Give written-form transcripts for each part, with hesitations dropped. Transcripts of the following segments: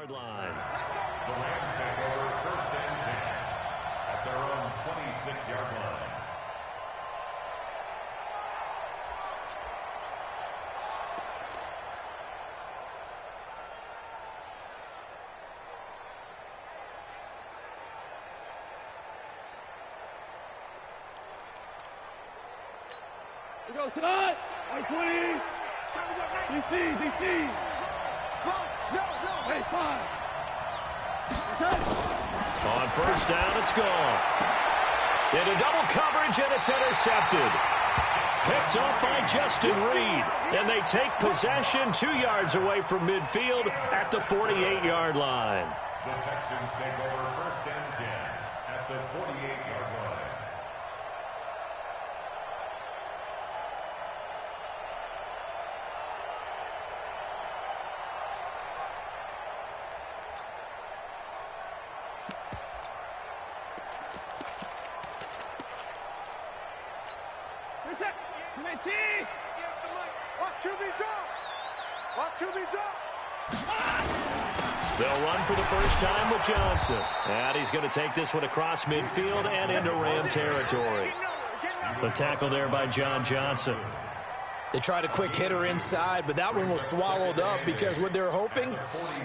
yard line. The Rams take over 1st and 10 at their own 26-yard line. Here we go tonight. 20. DC. Hey, 5. On 1st down, it's gone. Into double coverage, and it's intercepted. Picked up by Justin Reed. And they take possession 2 yards away from midfield at the 48-yard line. The Texans take over 1st and 10 at the 48-yard line. They'll run for the first time with Johnson. And he's going to take this one across midfield and into Ram territory. The tackle there by John Johnson. They tried a quick hitter inside, but that one was swallowed up because what they're hoping,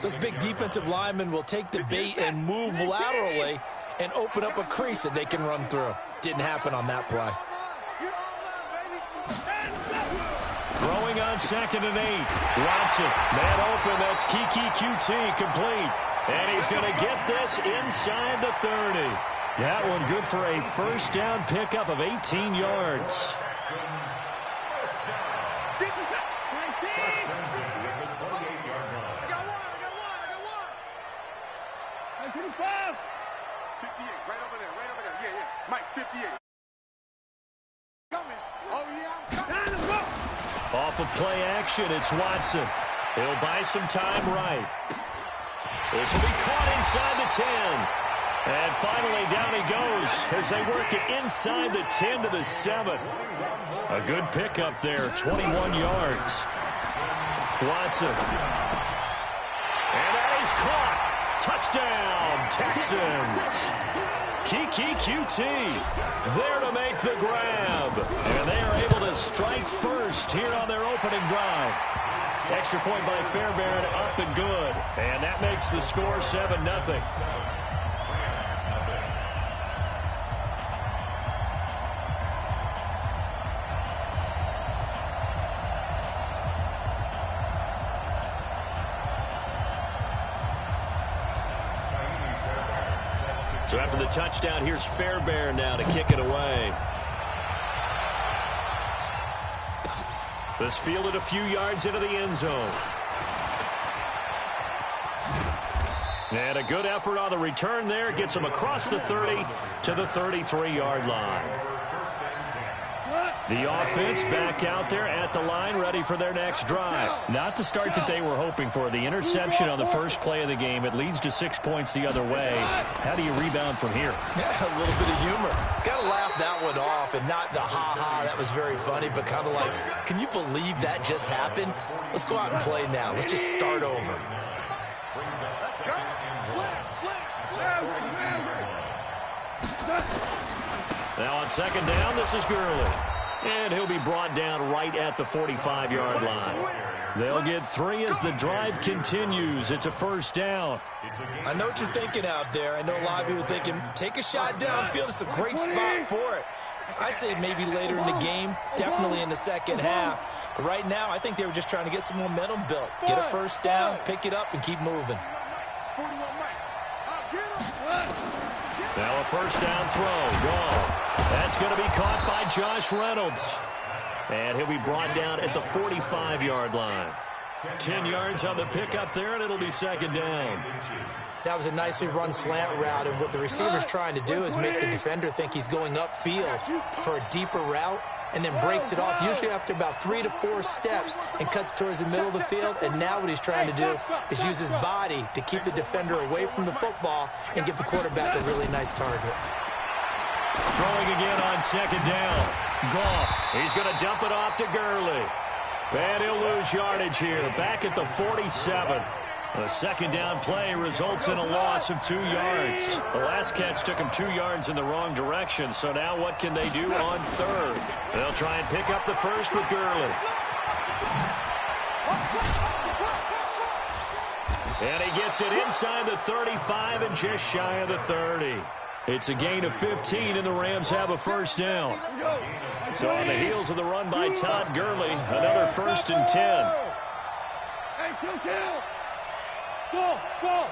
those big defensive linemen will take the bait and move laterally and open up a crease that they can run through. Didn't happen on that play. Throwing on 2nd and 8. Watson, man open. That's Kiki QT complete. And he's going to get this inside the 30. That one good for a 1st down pickup of 18 yards. Off of play action, it's Watson. He'll buy some time right. This will be caught inside the 10. And finally, down he goes as they work it inside the 10 to the 7. A good pickup there, 21 yards. Watson. And that is caught. Touchdown, Texans. Kiki QT there to make the grab. And they are able to strike first here on their opening drive. Extra point by Fairbairn, up and good. And that makes the score 7-0. So after the touchdown, here's Fairbairn now to kick it away. This fielded a few yards into the end zone. And a good effort on the return there. Gets him across the 30 to the 33-yard line. The offense back out there at the line, ready for their next drive. Not the start that they were hoping for. The interception on the first play of the game. It leads to 6 points the other way. How do you rebound from here? Yeah, a little bit of humor. Got to laugh that one off, and not the ha-ha, that was very funny, but kind of like, can you believe that just happened? Let's go out and play now. Let's just start over. Now on 2nd down, this is Gurley. And he'll be brought down right at the 45-yard line. They'll get 3 as the drive continues. It's a 1st down. I know what you're thinking out there. I know a lot of you are thinking, take a shot downfield. It's a great spot for it. I'd say maybe later in the game, definitely in the second half. But right now, I think they were just trying to get some momentum built. Get a 1st down, pick it up, and keep moving. Now a 1st down throw. Gone. That's going to be caught by Josh Reynolds. And he'll be brought down at the 45-yard line. 10 yards on the pickup there, and it'll be 2nd down. That was a nicely run slant route, and what the receiver's trying to do is make the defender think he's going upfield for a deeper route, and then breaks it off, usually after about 3 to 4 steps, and cuts towards the middle of the field. And now what he's trying to do is use his body to keep the defender away from the football and give the quarterback a really nice target. Throwing again on 2nd down. Goff, he's going to dump it off to Gurley. And he'll lose yardage here, back at the 47. A second down play results in a loss of 2 yards. The last catch took him 2 yards in the wrong direction, so now what can they do on third? They'll try and pick up the first with Gurley. And he gets it inside the 35 and just shy of the 30. It's a gain of 15, and the Rams have a first down. So on the heels of the run by Todd Gurley, another 1st and 10. Hey, kill. Go.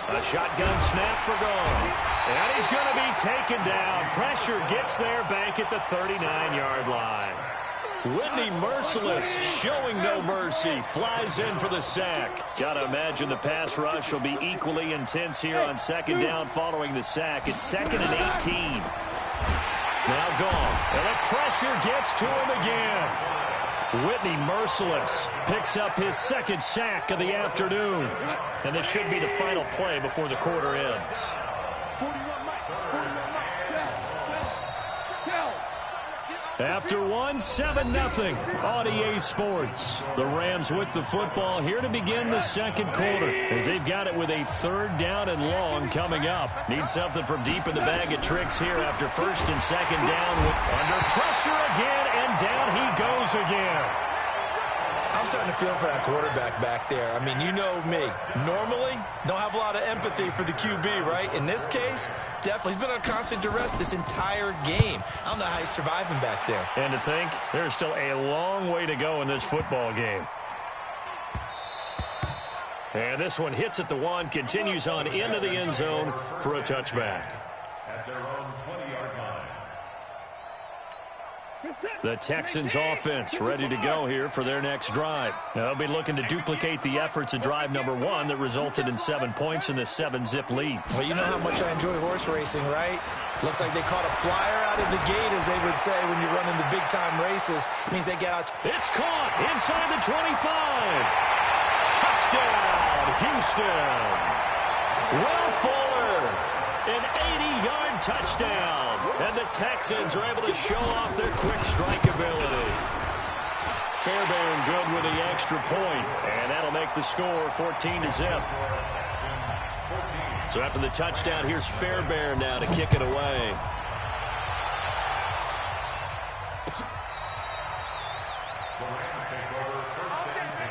A shotgun snap for Gone. And he's going to be taken down. Pressure gets there back at the 39-yard line. Whitney Merciless, showing no mercy, flies in for the sack. Got to imagine the pass rush will be equally intense here on second down following the sack. It's 2nd and 18. Now Gone. And the pressure gets to him again. Whitney Merciless picks up his 2nd sack of the afternoon. And this should be the final play before the quarter ends. After one, 7-0 on EA Sports. The Rams with the football here to begin the second quarter, as they've got it with a 3rd down and long coming up. Need something from deep in the bag of tricks here after 1st and 2nd down. Under pressure again, and down he goes again. I'm starting to feel for that quarterback back there. I mean, you know me. Normally, don't have a lot of empathy for the QB, right? In this case, definitely. He's been under constant duress this entire game. I don't know how he's surviving back there. And to think, there's still a long way to go in this football game. And this one hits at the 1, continues on into the end zone for a touchback. At their own 20-yard line. The Texans offense ready to go here for their next drive. They'll be looking to duplicate the efforts of drive number 1 that resulted in 7 points in this 7-zip lead. Well, you know how much I enjoy horse racing, right? Looks like they caught a flyer out of the gate, as they would say when you're running the big-time races. It means they get out. It's caught inside the 25. Touchdown, Houston. Will Fuller, an 80-yard touchdown. And the Texans are able to show off their quick strike ability. Fairbairn good with the extra point, and that'll make the score 14-0. So after the touchdown, here's Fairbairn now to kick it away. The Rams take over 1st and 10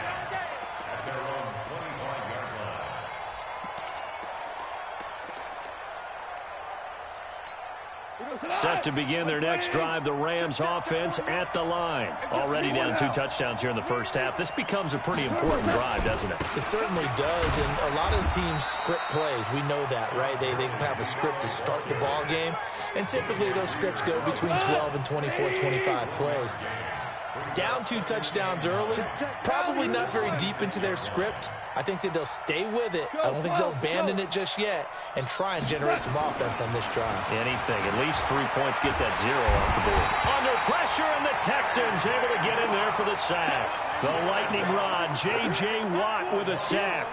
at their own 25-yard line. Set to begin their next drive, the Rams offense at the line. Already down 2 touchdowns here in the first half. This becomes a pretty important drive, doesn't it? It certainly does, and a lot of the teams script plays. We know that, right? They have a script to start the ball game, and typically those scripts go between 12 and 24, 25 plays. Down 2 touchdowns early, probably not very deep into their script. I think that they'll stay with it. I don't think they'll abandon it just yet and try and generate some offense on this drive. Anything. At least 3 points, get that 0 off the board. Under pressure, and the Texans able to get in there for the sack. The lightning rod, J.J. Watt with a sack.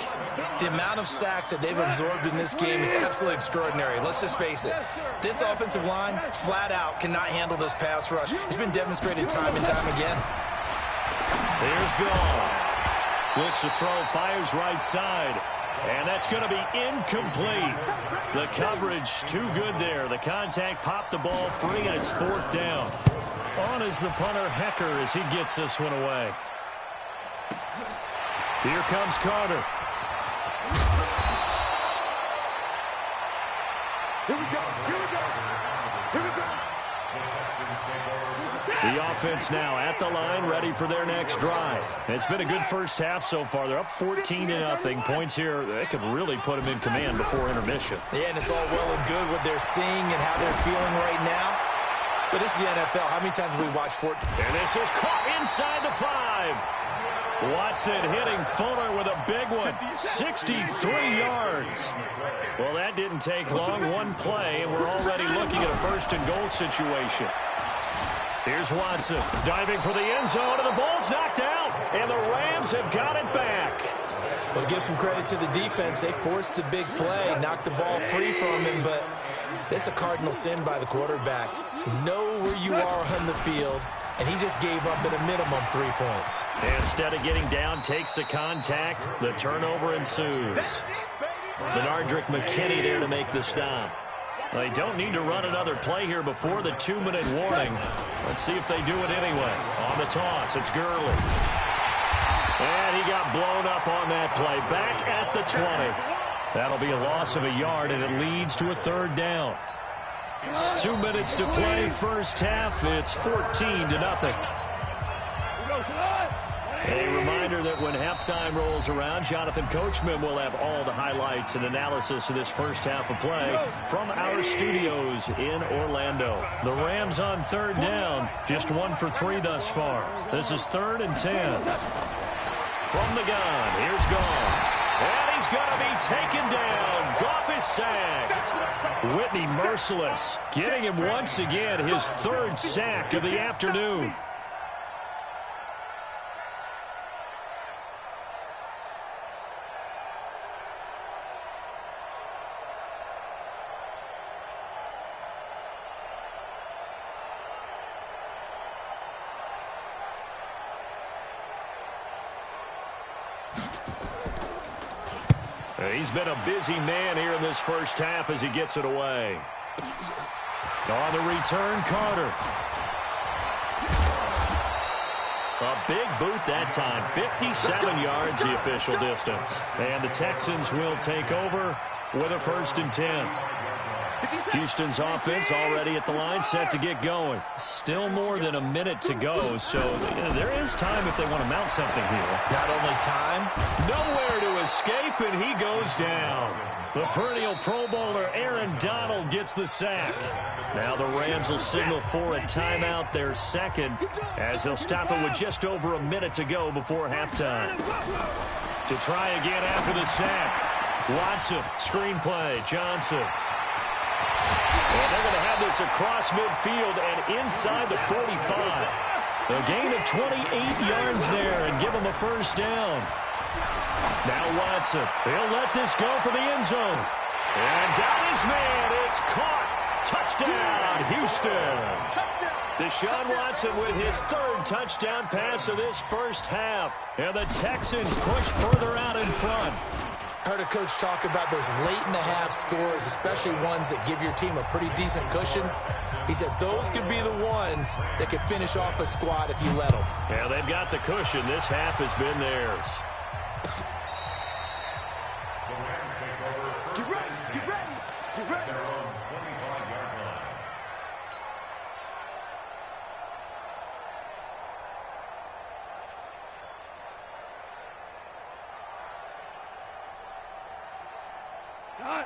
The amount of sacks that they've absorbed in this game is absolutely extraordinary. Let's just face it. This offensive line, flat out, cannot handle this pass rush. It's been demonstrated time and time again. Here's Gone. Looks to throw, fires right side. And that's going to be incomplete. The coverage too good there. The contact popped the ball free, and it's 4th down. On is the punter, Hecker, as he gets this one away. Here comes Carter. Here we go. The offense now at the line, ready for their next drive. It's been a good first half so far. They're up 14-0. Points here, they could really put them in command before intermission. Yeah, and it's all well and good what they're seeing and how they're feeling right now. But this is the NFL. How many times have we watched 14? And this is caught inside the 5. Watson hitting Fuller with a big one. 63 yards. Well, that didn't take long. One play, and we're already looking at a 1st and goal situation. Here's Watson diving for the end zone, and the ball's knocked out, and the Rams have got it back. Well, give some credit to the defense. They forced the big play, knocked the ball free from him, but it's a cardinal sin by the quarterback. Know where you are on the field and he just gave up at a minimum 3 points. Instead of getting down, takes the contact. The turnover ensues. Benardrick McKinney there to make the stop. They don't need to run another play here before the 2-minute warning. Let's see if they do it anyway. On the toss, it's Gurley. And he got blown up on that play. Back at the 20. That'll be a loss of a yard, and it leads to a 3rd down. 2 minutes to play, first half. It's 14-0. A reminder that when halftime rolls around, Jonathan Coachman will have all the highlights and analysis of this first half of play from our studios in Orlando. The Rams on 3rd down, just 1 for 3 thus far. This is 3rd and 10. From the gun, here's Goff. And he's going to be taken down. Goff is sacked. Whitney merciless, getting him once again his 3rd sack of the afternoon. He's been a busy man here in this first half as he gets it away. On the return, Carter. A big boot that time. 57 yards the official distance. And the Texans will take over with a 1st and 10. Houston's offense already at the line, set to get going. Still more than a minute to go, so there is time if they want to mount something here. Not only time, nowhere to escape, and he goes down. The perennial Pro Bowler Aaron Donald gets the sack. Now the Rams will signal for a timeout, their 2nd, as they'll stop it with just over a minute to go before halftime. To try again after the sack. Watson, screenplay, Johnson. And they're going to have this across midfield and inside the 45. A gain of 28 yards there and give them a 1st down. Now Watson. He'll let this go for the end zone. And got his man. It's caught. Touchdown, Houston. Deshaun Watson with his 3rd touchdown pass of this first half. And the Texans push further out in front. I heard a coach talk about those late-in-the-half scores, especially ones that give your team a pretty decent cushion. He said those could be the ones that could finish off a squad if you let them. Yeah, they've got the cushion. This half has been theirs. Get ready, get ready, get ready. Their own 25-yard line.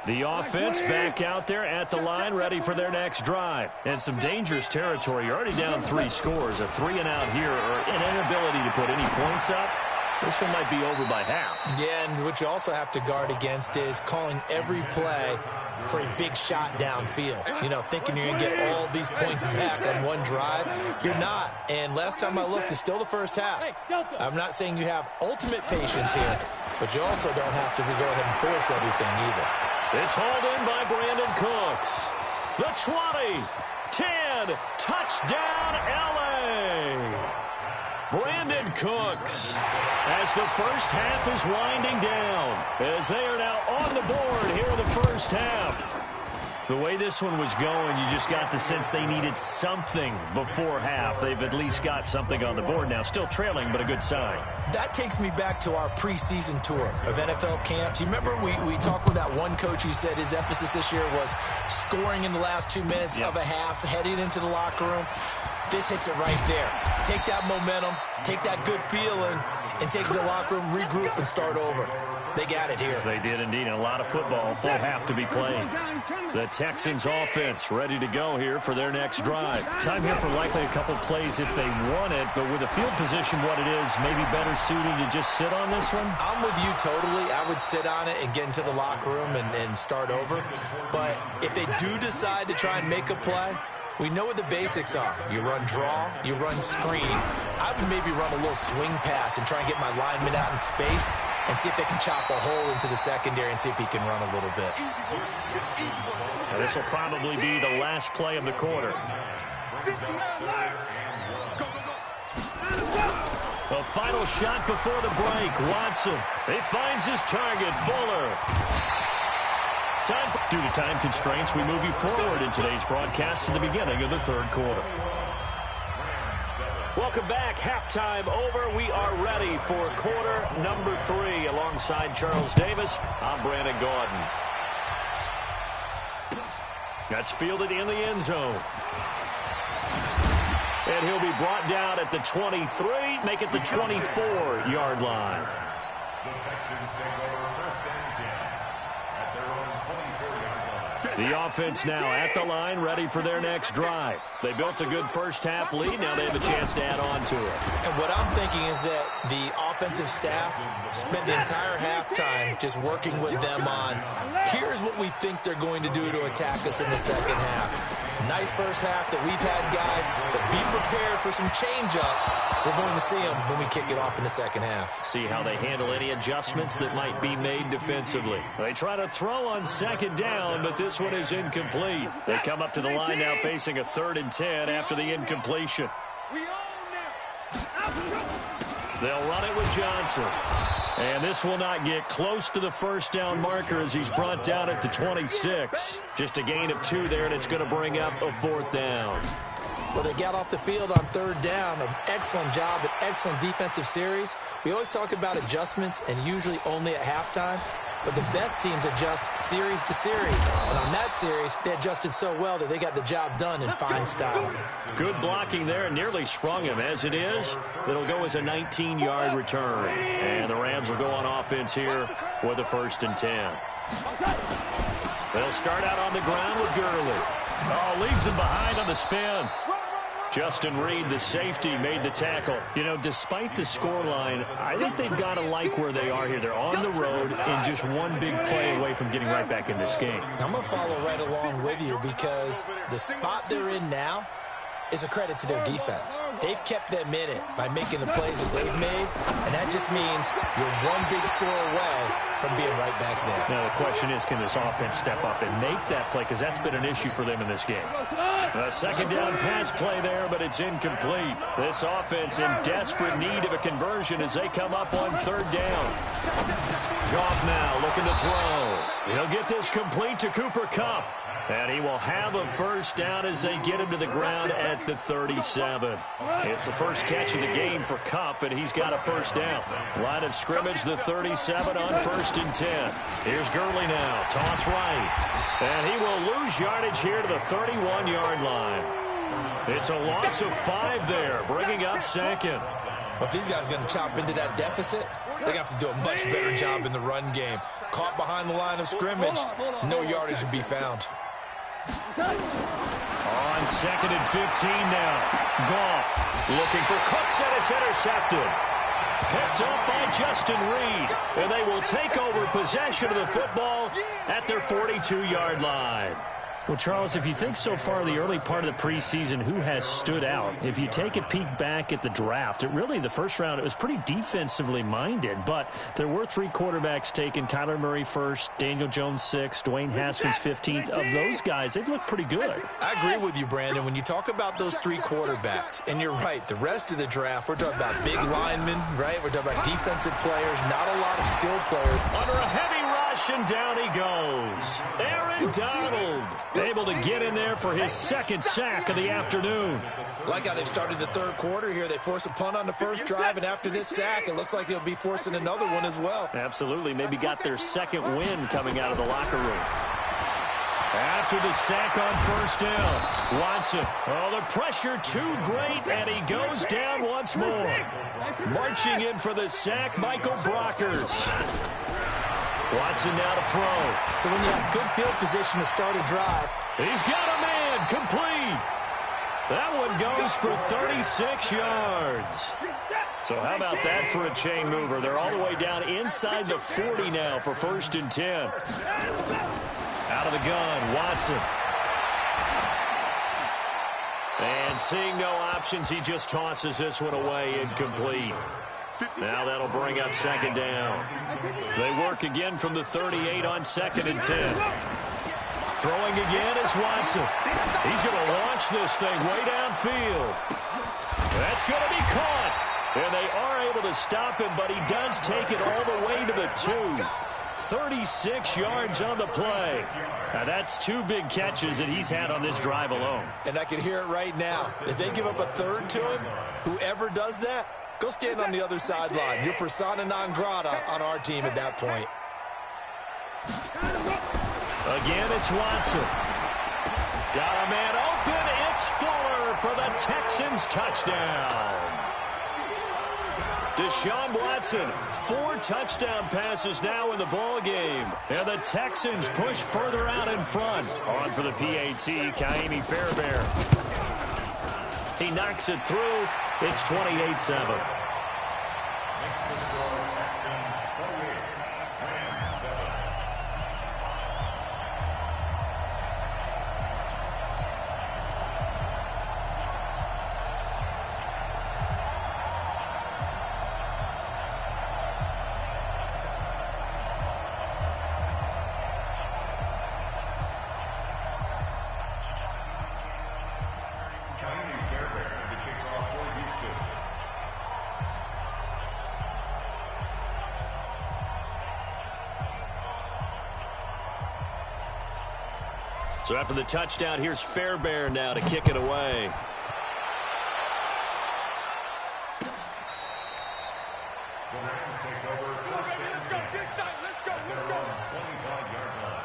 The offense back out there at the line, ready for their next drive. And some dangerous territory. You're already down 3 scores. A 3-and-out here, or an inability to put any points up. This one might be over by half. Yeah, and what you also have to guard against is calling every play for a big shot downfield. You know, thinking you're going to get all these points back on one drive. You're not. And last time I looked, it's still the first half. I'm not saying you have ultimate patience here, but you also don't have to go ahead and force everything either. It's hauled in by Brandon Cooks. The 20, 10, touchdown, L.A. Brandon Cooks, as the first half is winding down, as they are now on the board here in the first half. The way this one was going, you just got the sense they needed something before half. They've at least got something on the board now. Still trailing, but a good sign. That takes me back to our preseason tour of NFL camps. You remember we talked with that one coach who said his emphasis this year was scoring in the last 2 minutes of a half, heading into the locker room. This hits it right there. Take that momentum, take that good feeling, and take the locker room, regroup, and start over. They got it here. They did indeed. And a lot of football, full half to be played. The Texans offense ready to go here for their next drive. Time here for likely a couple plays if they want it, but with the field position what it is, maybe better suited to just sit on this one? I'm with you totally. I would sit on it and get into the locker room and start over. But if they do decide to try and make a play, we know what the basics are. You run draw, you run screen. I would maybe run a little swing pass and try and get my lineman out in space and see if they can chop a hole into the secondary and see if he can run a little bit. This will probably be the last play of the quarter. Go, go, go. A final shot before the break. Watson. He finds his target. Fuller. Due to time constraints, we move you forward in today's broadcast to the beginning of the third quarter. Welcome back. Halftime over. We are ready for quarter number 3. Alongside Charles Davis, I'm Brandon Gordon. That's fielded in the end zone. And he'll be brought down at the 23, make it the 24-yard line. The Texans take over first and 10 at their own 24-yard line. The offense now at the line, ready for their next drive. They built a good first-half lead. Now they have a chance to add on to it. And what I'm thinking is that the offensive staff spent the entire halftime just working with them on, here's what we think they're going to do to attack us in the second half. Nice first half that we've had, guys, but be prepared for some change-ups. We're going to see them when we kick it off in the second half. See how they handle any adjustments that might be made defensively. They try to throw on second down, but this one is incomplete. They come up to the line now facing a 3rd and 10 after the incompletion. They'll run it with Johnson. And this will not get close to the first down marker as he's brought down at the 26. Just a gain of 2 there, and it's going to bring up a 4th down. Well, they got off the field on 3rd down. An excellent job, an excellent defensive series. We always talk about adjustments, and usually only at halftime. But the best teams adjust series to series. And on that series, they adjusted so well that they got the job done in fine style. Good blocking there, and nearly sprung him. As it is, it'll go as a 19-yard return. And the Rams will go on offense here with a 1st and 10. They'll start out on the ground with Gurley. Oh, leaves him behind on the spin. Justin Reed, the safety, made the tackle. You know, despite the scoreline, I think they've got to like where they are here. They're on the road and just one big play away from getting right back in this game. I'm going to follow right along with you because the spot they're in now is a credit to their defense. They've kept them in it by making the plays that they've made, and that just means you're one big score away from being right back there. Now, the question is, can this offense step up and make that play? Because that's been an issue for them in this game. A second down pass play there, but it's incomplete. This offense in desperate need of a conversion as they come up on 3rd down. Goff now looking to throw. He'll get this complete to Cooper Kupp. And he will have a 1st down as they get him to the ground at the 37. It's the first catch of the game for Kupp, and he's got a 1st down. Line of scrimmage, the 37 on 1st and 10. Here's Gurley now. Toss right. And he will lose yardage here to the 31-yard line. It's a loss of 5 there, bringing up 2nd. But if these guys are going to chop into that deficit, they're going to have to do a much better job in the run game. Caught behind the line of scrimmage, no yardage to be found. On 2nd and 15 now. Goff looking for Cooks, and it's intercepted. Picked up by Justin Reed, and they will take over possession of the football at their 42-yard line. Well, Charles, if you think so far the early part of the preseason, who has stood out? If you take a peek back at the draft, the first round, it was pretty defensively minded, but there were 3 quarterbacks taken. Kyler Murray first, Daniel Jones 6th, Dwayne Haskins 15th. Of those guys, they've looked pretty good. I agree with you, Brandon. When you talk about those 3 quarterbacks, and you're right, the rest of the draft, we're talking about big linemen, right? We're talking about defensive players, not a lot of skill players. Under a heavy rush, and down he goes. Aaron Donald able to get in there for his 2nd sack of the afternoon. Like how they've started the 3rd quarter here. They force a punt on the first drive, and after this sack, it looks like they'll be forcing another one as well. Absolutely. Maybe got their 2nd win coming out of the locker room. After the sack on 1st down, Watson. Oh, the pressure too great, and he goes down once more. Marching in for the sack, Michael Brockers. Watson now to throw. So when you have good field position to start a drive. He's got a man, complete. That one goes for 36 yards. So how about that for a chain mover? They're all the way down inside the 40 now for 1st and 10. Out of the gun, Watson. And seeing no options, he just tosses this one away, incomplete. Now that'll bring up 2nd down. They work again from the 38 on 2nd and 10. Throwing again is Watson. He's going to launch this thing way downfield. That's going to be caught. And they are able to stop him, but he does take it all the way to the 2. 36 yards on the play. Now, that's 2 big catches that he's had on this drive alone. And I can hear it right now. If they give up a third to him, whoever does that, go stand on the other sideline. You're persona non grata on our team at that point. Again, it's Watson. Got a man open. It's Fuller for the Texans touchdown. Deshaun Watson, 4 touchdown passes now in the ball game. And the Texans push further out in front. On for the PAT, Kaimi Fairbairn. He knocks it through. It's 28-7. So after the touchdown, here's Fairbairn now to kick it away. The Rams take over first and 10 at their own 25-yard line.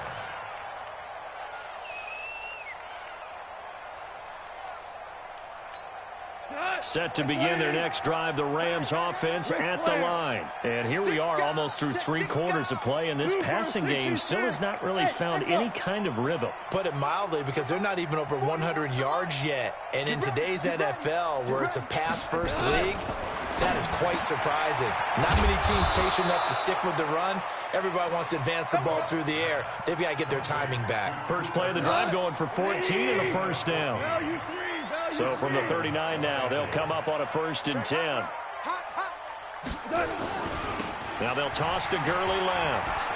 Set to begin their next drive, the Rams offense at the line. And here we are almost through 3 quarters of play, and this passing game still has not really found any kind of rhythm. Put it mildly, because they're not even over 100 yards yet. And in today's NFL, where it's a pass-first league, that is quite surprising. Not many teams patient enough to stick with the run. Everybody wants to advance the ball through the air. They've got to get their timing back. First play of the drive going for 14 and a first down. So from the 39 now, they'll come up on a 1st and 10. Now they'll toss to Gurley left.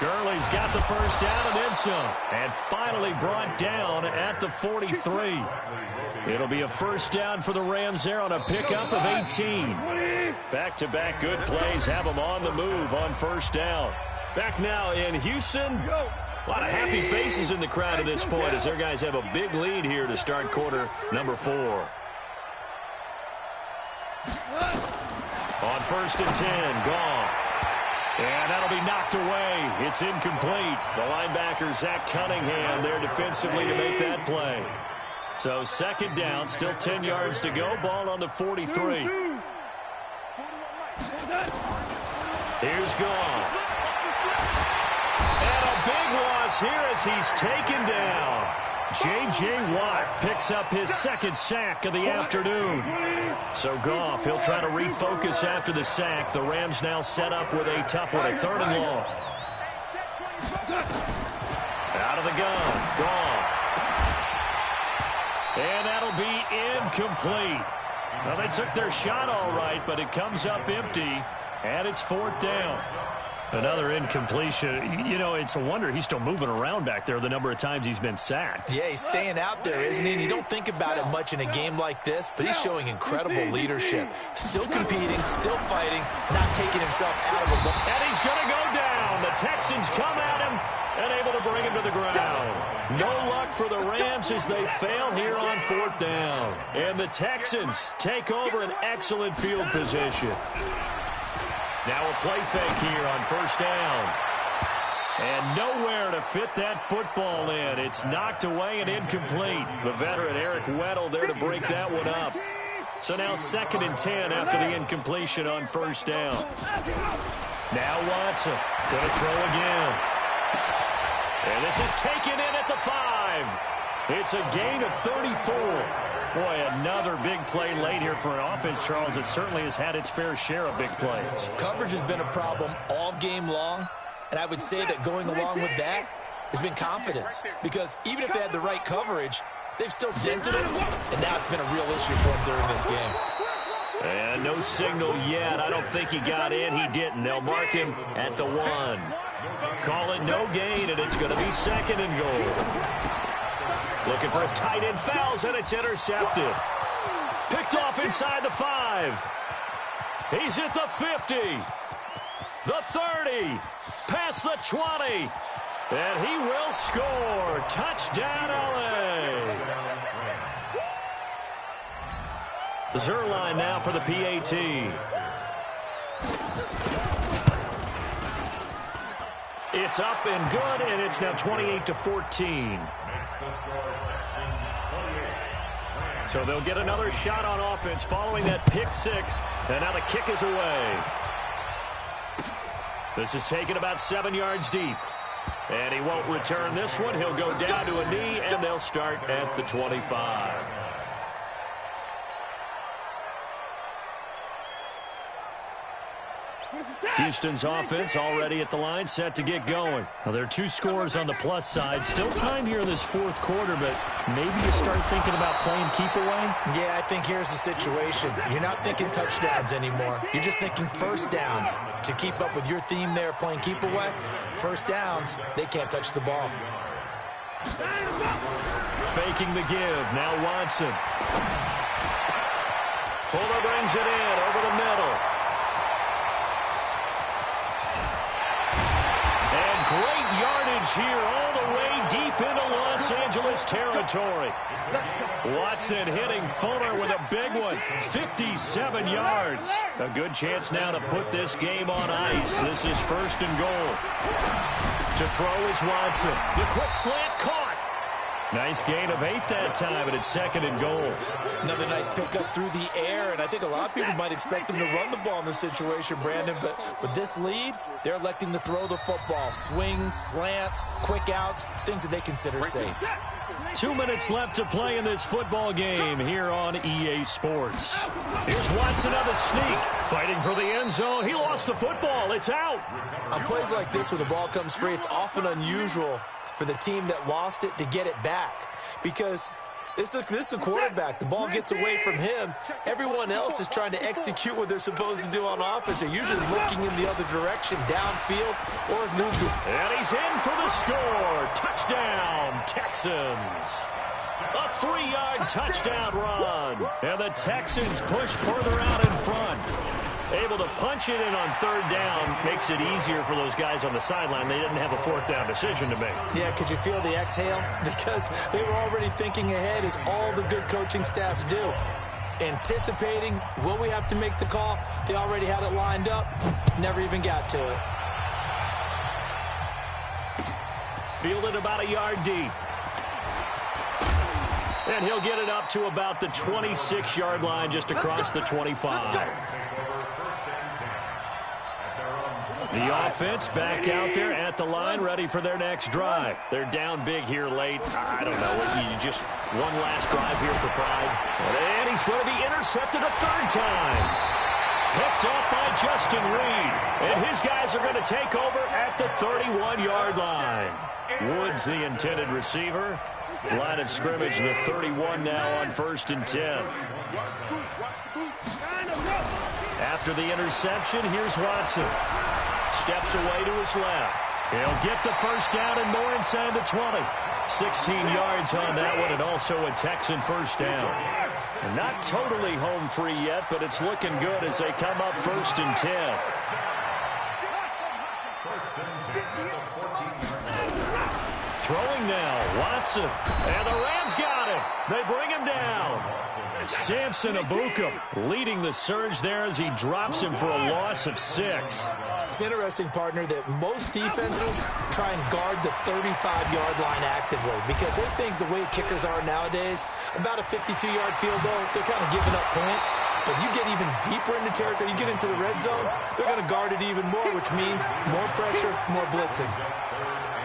Gurley's got the first down and then some. And finally brought down at the 43. It'll be a first down for the Rams there on a pickup of 18. Back-to-back good plays have them on the move on first down. Back now in Houston. A lot of happy faces in the crowd at this point as their guys have a big lead here to start quarter number 4. On 1st and 10, Goff. And that'll be knocked away. It's incomplete. The linebacker, Zach Cunningham, there defensively to make that play. So 2nd down, still 10 yards to go. Ball on the 43. Here's Goff. And a big loss here as he's taken down. J.J. Watt picks up his 2nd sack of the afternoon. So Goff, he'll try to refocus after the sack. The Rams now set up with a tough one, a 3rd and long. Out of the gun, Goff. And that'll be incomplete. Well, they took their shot all right, but it comes up empty, and it's 4th down. Another incompletion. You know, it's a wonder he's still moving around back there the number of times he's been sacked. Yeah, he's staying out there, isn't he? And you don't think about it much in a game like this, but he's showing incredible leadership. Still competing, still fighting, not taking himself out of a ball. And he's going to go down. The Texans come at him and able to bring him to the ground. No luck for the Rams as they fail here on 4th down. And the Texans take over an excellent field position. Now a play fake here on 1st down. And nowhere to fit that football in. It's knocked away and incomplete. The veteran Eric Weddle there to break that one up. So now 2nd and 10 after the incompletion on 1st down. Now Watson going to throw again. And this is taken in at the 5. It's a gain of 34. Boy, another big play late here for an offense, Charles, that certainly has had its fair share of big plays. Coverage has been a problem all game long, and I would say that going along with that has been confidence. Because even if they had the right coverage, they've still dented him, and now it's been a real issue for him during this game. And no signal yet. I don't think he got in. He didn't. They'll mark him at the 1. Call it no gain, and it's going to be 2nd and goal. Looking for his tight end, fouls, and it's intercepted. Picked off inside the 5. He's at the 50. The 30. Past the 20. And he will score. Touchdown, LA. Zerline now for the PAT. It's up and good, and it's now 28-14. So they'll get another shot on offense following that pick 6, and now the kick is away. This is taken about 7 yards deep. And he won't return this one. He'll go down to a knee, and they'll start at the 25. Houston's offense already at the line, set to get going. Now, there are 2 scores on the plus side. Still time here in this 4th quarter, but maybe you start thinking about playing keep away? Yeah, I think here's the situation. You're not thinking touchdowns anymore. You're just thinking first downs. To keep up with your theme there, playing keep away, first downs, they can't touch the ball. Faking the give. Now Watson. Fuller brings it in over the middle. Great yardage here all the way deep into Los Angeles territory. Watson hitting Fuller with a big one. 57 yards. A good chance now to put this game on ice. This is 1st and goal. To throw is Watson. The quick slant caught. Nice gain of 8 that time, and it's 2nd and goal. Another nice pickup through the air, and I think a lot of people might expect them to run the ball in this situation, Brandon, but with this lead, they're electing to throw the football. Swings, slants, quick outs, things that they consider safe. 2 minutes left to play in this football game here on EA Sports. Here's Watson on the sneak, fighting for the end zone. He lost the football. It's out. On plays like this, when the ball comes free, it's often unusual for the team that lost it to get it back, because this is a quarterback. The ball gets away from him. Everyone else is trying to execute what they're supposed to do on offense. They're usually looking in the other direction, downfield, or moving. And he's in for the score. Touchdown, Texans. A 3-yard touchdown run. And the Texans push further out in front. Able to punch it in on 3rd down. Makes it easier for those guys on the sideline. They didn't have a 4th down decision to make. Yeah, could you feel the exhale? Because they were already thinking ahead, as all the good coaching staffs do. Anticipating, will we have to make the call? They already had it lined up. Never even got to it. Fielded about a yard deep. And he'll get it up to about the 26-yard line, just across the 25. The offense back out there at the line, ready for their next drive. They're down big here late. I don't know. You just one last drive here for pride. And he's going to be intercepted a 3rd time. Picked up by Justin Reed. And his guys are going to take over at the 31-yard line. Woods, the intended receiver. Line of scrimmage, the 31 now on 1st and 10. After the interception, here's Watson. Steps away to his left. He'll get the 1st down and more inside the 20. 16 yards on that one, and also a Texan 1st down. Not totally home free yet, but it's looking good as they come up 1st and 10. Throwing now, Watson. And the Rams got him. They bring him down. Samson Abukum leading the surge there as he drops him for a loss of 6. It's interesting, partner, that most defenses try and guard the 35-yard line actively because they think the way kickers are nowadays, about a 52-yard field goal, they're kind of giving up points. But you get even deeper into territory, you get into the red zone, they're going to guard it even more, which means more pressure, more blitzing.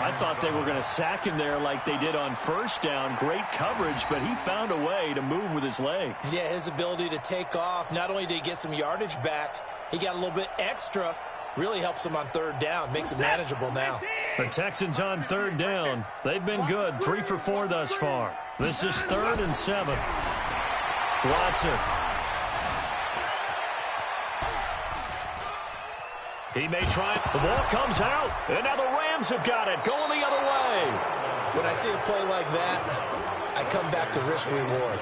I thought they were going to sack him there like they did on 1st down. Great coverage, but he found a way to move with his legs. Yeah, his ability to take off, not only did he get some yardage back, he got a little bit extra. Really helps him on 3rd down, makes it manageable now. The Texans on 3rd down. They've been good, 3 for 4 thus far. This is 3rd and 7. Watson. He may try it. The ball comes out, and now the Rams have got it, going the other way. When I see a play like that, I come back to risk reward.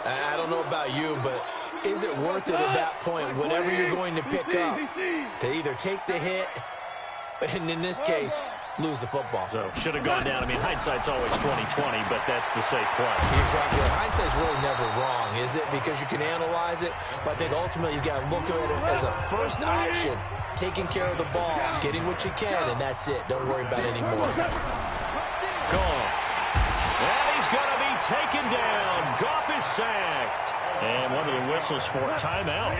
I don't don't know about you, but is it worth it at that point, whatever you're going to pick up, to either take the hit, and in this case, lose the football? So, should have gone down. I mean, hindsight's always 20/20, but that's the safe play. Exactly. Hindsight's really never wrong, is it? Because you can analyze it, but I think ultimately you got to look at it as a first option, taking care of the ball, getting what you can, and that's it. Don't worry about it anymore. Gone. And he's going to be taken down. Goff is sacked. And one of the whistles for timeout.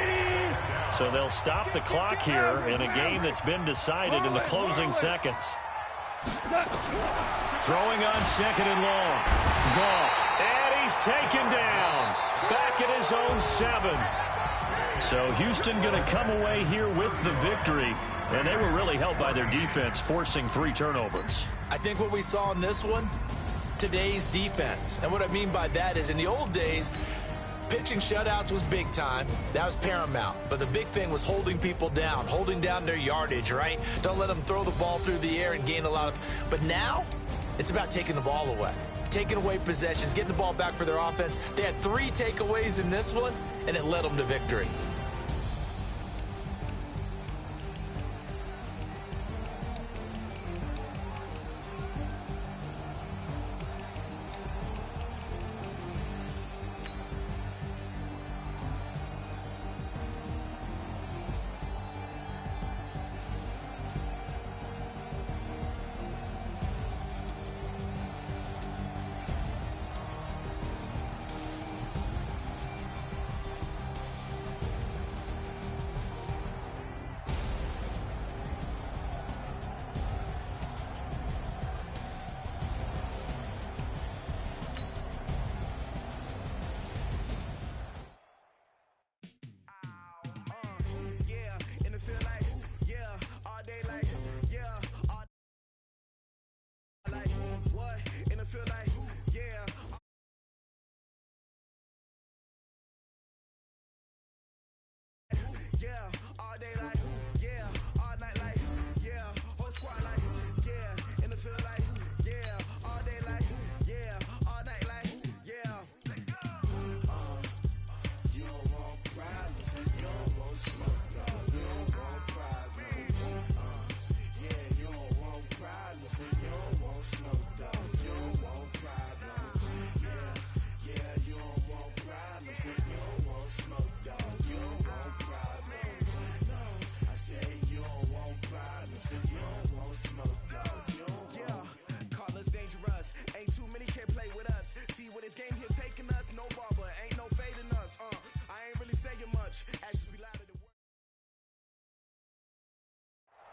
So they'll stop the clock here in a game that's been decided in the closing seconds. Throwing on second and long. Goff. And he's taken down. Back at his own 7. So Houston going to come away here with the victory. And they were really helped by their defense, forcing 3 turnovers. I think what we saw in this one, today's defense. And what I mean by that is in the old days, pitching shutouts was big time. That was paramount. But the big thing was holding people down, holding down their yardage, right? Don't let them throw the ball through the air and gain a lot of... But now, it's about taking the ball away. Taking away possessions, getting the ball back for their offense. They had 3 takeaways in this one, and it led them to victory.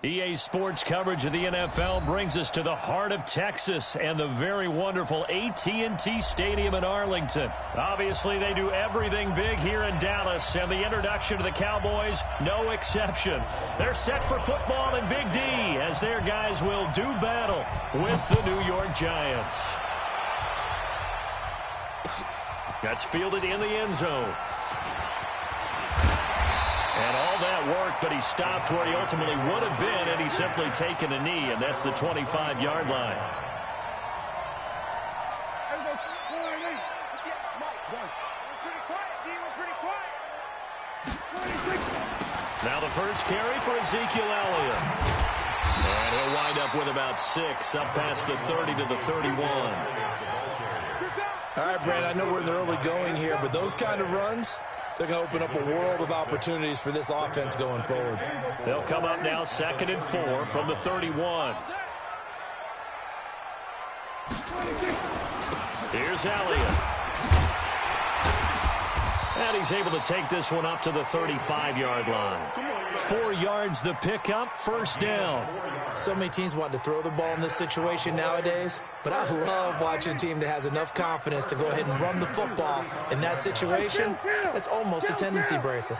EA Sports coverage of the NFL brings us to the heart of Texas and the very wonderful AT&T Stadium in Arlington. Obviously, they do everything big here in Dallas, and the introduction to the Cowboys, no exception. They're set for football in Big D as their guys will do battle with the New York Giants. That's fielded in the end zone. And all that worked, but he stopped where he ultimately would have been, and he's simply taken a knee, and that's the 25-yard line. Now the first carry for Ezekiel Elliott. And he'll wind up with about 6, up past the 30 to the 31. All right, Brad, I know we're in the early going here, but those kind of runs, they're going to open up a world of opportunities for this offense going forward. They'll come up now 2nd and 4 from the 31. Here's Elliott. And he's able to take this one up to the 35-yard line. 4 yards the pickup, first down. So many teams want to throw the ball in this situation nowadays, but I love watching a team that has enough confidence to go ahead and run the football in that situation. That's almost a tendency breaker.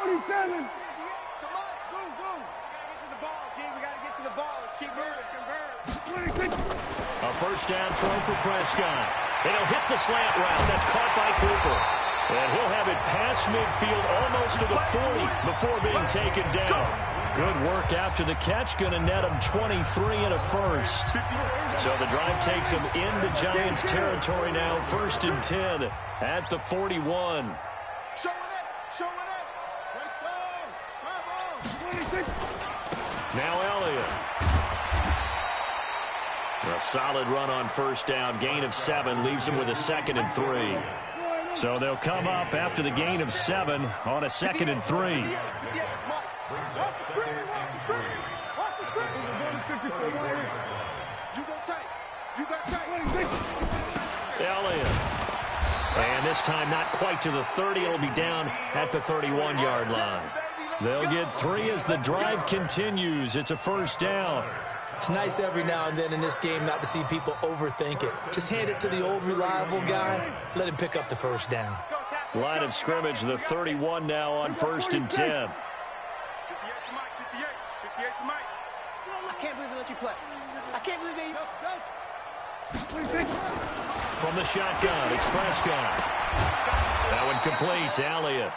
27. Come on, zoom. Get to the ball, team. We got to get to the ball. Let's keep moving. 26. A first down throw for Prescott. And he'll hit the slant route. That's caught by Cooper. And he'll have it past midfield almost to the 40 before being taken down. Good work after the catch. Going to net him 23 and a first. So the drive takes him into Giants territory now. 1st and 10 at the 41. Now Elliott. A solid run on 1st down. Gain of 7 leaves him with a 2nd and 3. So they'll come up after the gain of 7 on a 2nd and 3. Elliott. And this time not quite to the 30. It'll be down at the 31-yard line. They'll get 3 as the drive continues. It's a 1st down. It's nice every now and then in this game not to see people overthink it. Just hand it to the old reliable guy. Let him pick up the 1st down. Line of scrimmage, the 31 now on 1st and 10. I can't believe they let you play. I can't believe they... From the shotgun, it's Prescott. That one complete to Elliott.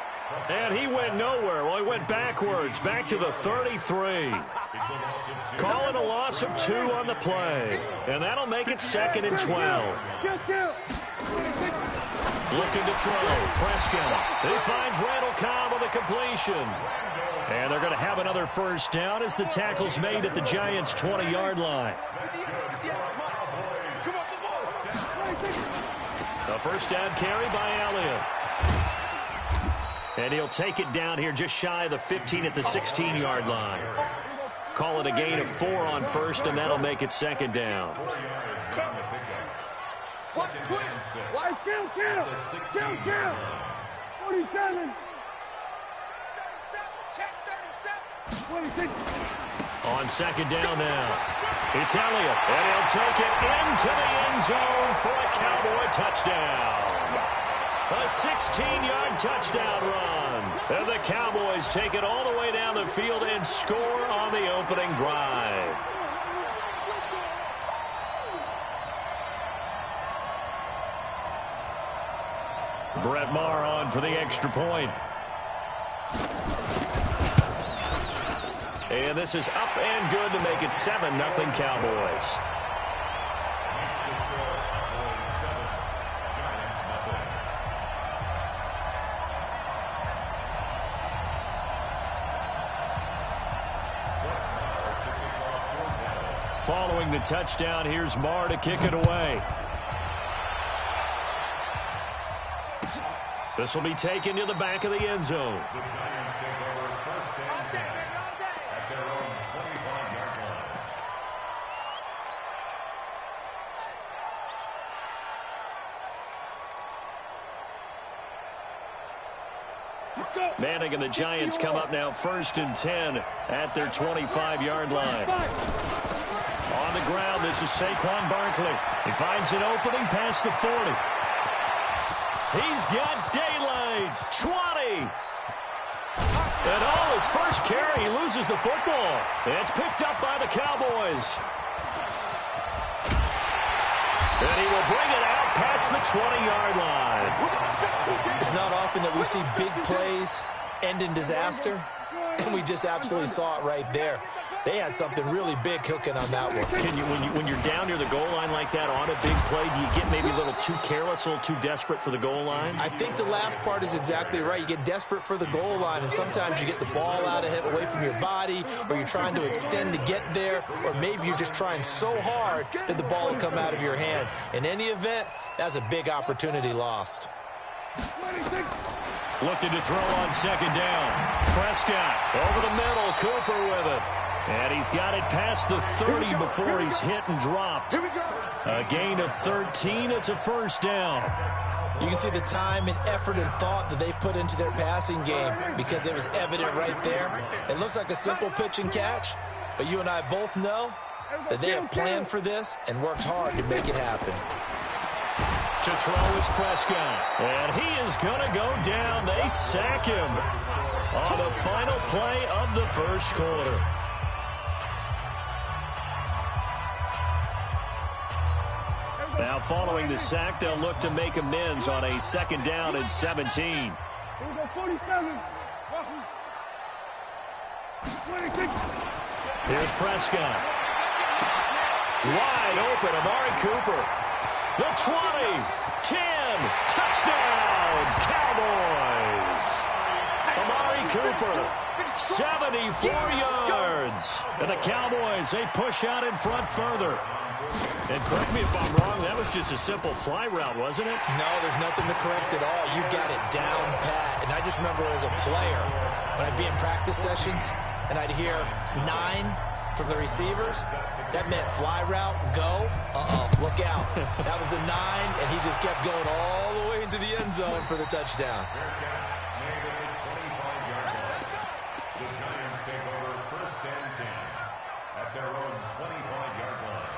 And he went nowhere. Well, he went backwards, back to the 33. Calling a loss of 2 on the play. And that'll make it 2nd and 12. Looking to throw. Prescott. He finds Randall Cobb on the completion. And they're going to have another 1st down as the tackle's made at the Giants' 20-yard line. A 1st down carry by Elliott. And he'll take it down here just shy of the 15 at the 16-yard line. Call it a gain of 4 on 1st, and that'll make it 2nd down. Count. 47. On 2nd down now. It's Elliott, and he'll take it into the end zone for a Cowboy touchdown. A 16-yard touchdown run. And the Cowboys take it all the way down the field and score on the opening drive. Brett Maher on for the extra point. And this is up and good to make it 7-0 Cowboys. Following the touchdown, here's Maher to kick it away. This will be taken to the back of the end zone. The Giants take over 1st and 10 at their own 25-yard line. Manning and the Giants come up now 1st and 10 at their 25-yard line. On the ground, this is Saquon Barkley. He finds an opening past the 40. He's got daylight. 20. And all his first carry, he loses the football. It's picked up by the Cowboys. And he will bring it out past the 20-yard line. It's not often that we see big plays end in disaster, and we just absolutely saw it right there. They had something really big cooking on that one. Can you, when you're down near the goal line like that on a big play, do you get maybe a little too careless, a little too desperate for the goal line? I think the last part is exactly right. You get desperate for the goal line, and sometimes you get the ball out ahead, away from your body, or you're trying to extend to get there, or maybe you're just trying so hard that the ball will come out of your hands. In any event, that's a big opportunity lost. Looking to throw on 2nd down. Prescott over the middle. Cooper with it. And he's got it past the 30 before he's hit and dropped. A gain of 13. It's a 1st down. You can see the time and effort and thought that they've put into their passing game because it was evident right there. It looks like a simple pitch and catch, but you and I both know that they have planned for this and worked hard to make it happen. To throw is Prescott. And he is going to go down. They sack him on the final play of the 1st quarter. Now, following the sack, they'll look to make amends on a 2nd down and 17. Here we go, 47. Here's Prescott. Wide open, Amari Cooper. The 20, 10, touchdown, Cowboys. Amari Cooper, 74 yards. And the Cowboys, they push out in front further. And correct me if I'm wrong, that was just a simple fly route, wasn't it? No, there's nothing to correct at all. You got it down pat. And I just remember as a player, when I'd be in practice sessions, and I'd hear 9 from the receivers, that meant fly route, go, look out. That was the 9, and he just kept going all the way into the end zone for the touchdown. The Giants take over 1st and 10 at their own 25-yard line.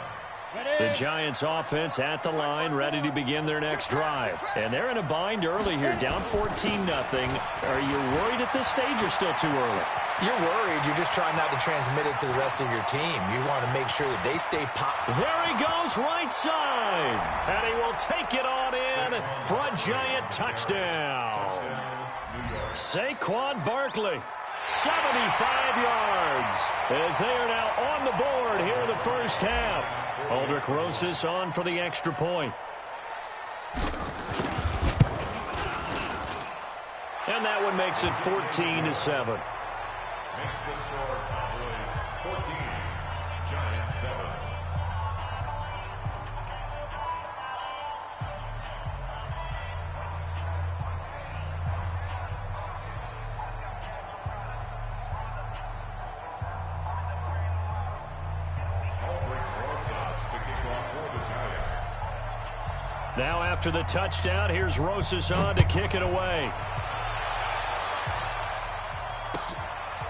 The Giants offense at the line, ready to begin their next drive. And they're in a bind early here, down 14-0. Are you worried at this stage or still too early? You're worried. You're just trying not to transmit it to the rest of your team. You want to make sure that they stay There he goes, right side. And he will take it on in for a Giant touchdown. Saquon Barkley, 75 yards, as they are now on the board here in the first half. Aldrich Rosas on for the extra point. And that one makes it 14-7. Makes the score Cowboys 14, Giants 7. Now after the touchdown, here's Rosas on to kick it away.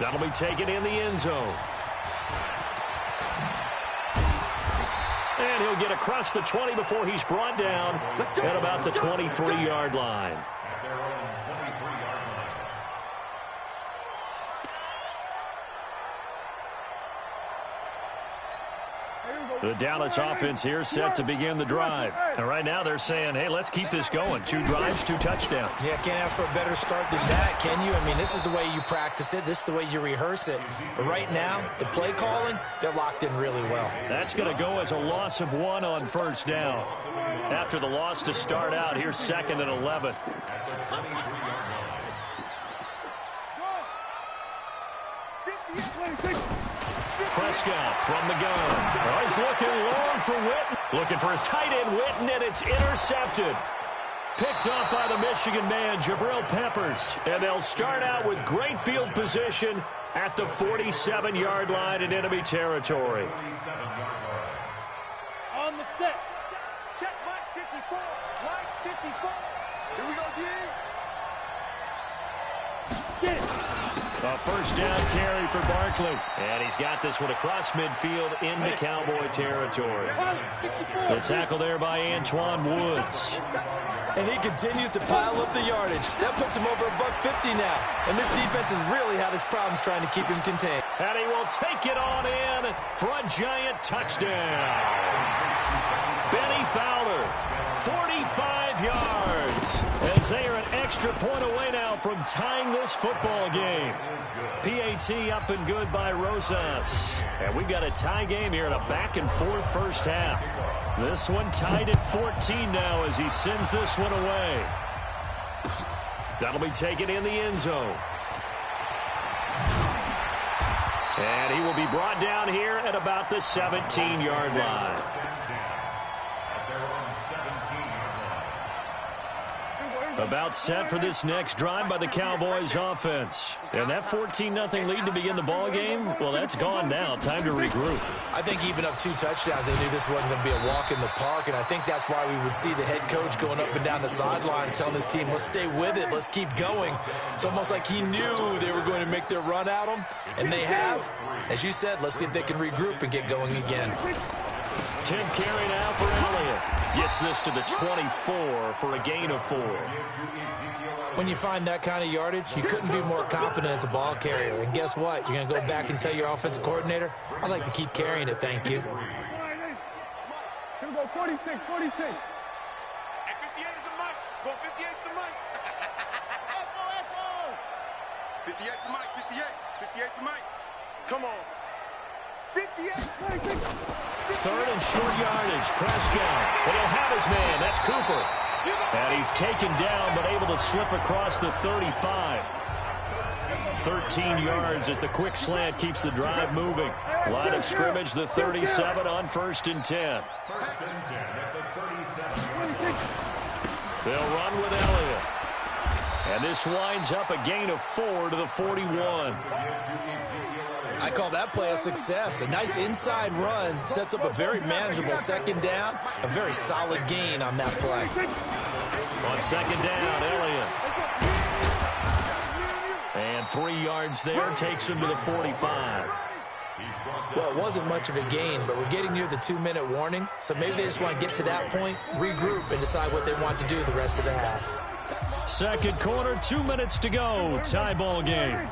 That'll be taken in the end zone. And he'll get across the 20 before he's brought down at about the 23-yard line. At their own 23-yard line. The Dallas offense here set to begin the drive. And right now they're saying, hey, let's keep this going. 2 drives, 2 touchdowns. Yeah, can't ask for a better start than that, can you? I mean, this is the way you practice it. This is the way you rehearse it. But right now, the play calling, they're locked in really well. That's going to go as a loss of 1 on first down. After the loss to start out, here's 2nd and 11. Prescott from the gun. Oh, he's looking long for Witten. Looking for his tight end, Witten, and it's intercepted. Picked up by the Michigan man, Jabril Peppers. And they'll start out with great field position at the 47-yard line in enemy territory. On the set. Check Mike 54. Mike 54. Here we go, D. Get it. A first down carry for Barkley. And he's got this one across midfield into Cowboy territory. The tackle there by Antoine Woods. And he continues to pile up the yardage. That puts him over $150 now. And this defense has really had its problems trying to keep him contained. And he will take it on in for a Giant touchdown. Benny Fowler, 45 yards, as they are an extra point away now from tying this football game. PAT up and good by Rosas. And we've got a tie game here in a back-and-forth first half. This one tied at 14 now as he sends this one away. That'll be taken in the end zone. And he will be brought down here at about the 17-yard line. About set for this next drive by the Cowboys offense. And that 14-0 lead to begin the ball game, well, that's gone now. Time to regroup. I think even up 2 touchdowns, they knew this wasn't going to be a walk in the park, and I think that's why we would see the head coach going up and down the sidelines telling his team, let's stay with it, let's keep going. It's almost like he knew they were going to make their run at him, and they have. As you said, let's see if they can regroup and get going again. 10th carry now for Elliott. Gets this to the 24 for a gain of 4. When you find that kind of yardage, you couldn't be more confident as a ball carrier. And guess what? You're going to go back and tell your offensive coordinator, I'd like to keep carrying it, thank you. Here we go, 46, 46. And 58 is the mic. Go 58 is the mic. F-O, F-O. 58 to Mike, 58. 58 to Mike. Come on. 58, 26. 3rd and short yardage. Prescott. And he'll have his man. That's Cooper. And he's taken down, but able to slip across the 35. 13 yards as the quick slant keeps the drive moving. Line of scrimmage, the 37 on 1st and 10. 1st and 10 at the 37. They'll run with Elliott. And this winds up a gain of 4 to the 41. I call that play a success. A nice inside run sets up a very manageable 2nd down. A very solid gain on that play. On 2nd down, Elliott. And 3 yards there takes him to the 45. Well, it wasn't much of a gain, but we're getting near the 2-minute warning, so maybe they just want to get to that point, regroup, and decide what they want to do the rest of the half. 2nd quarter, 2 minutes to go. Tie ball game.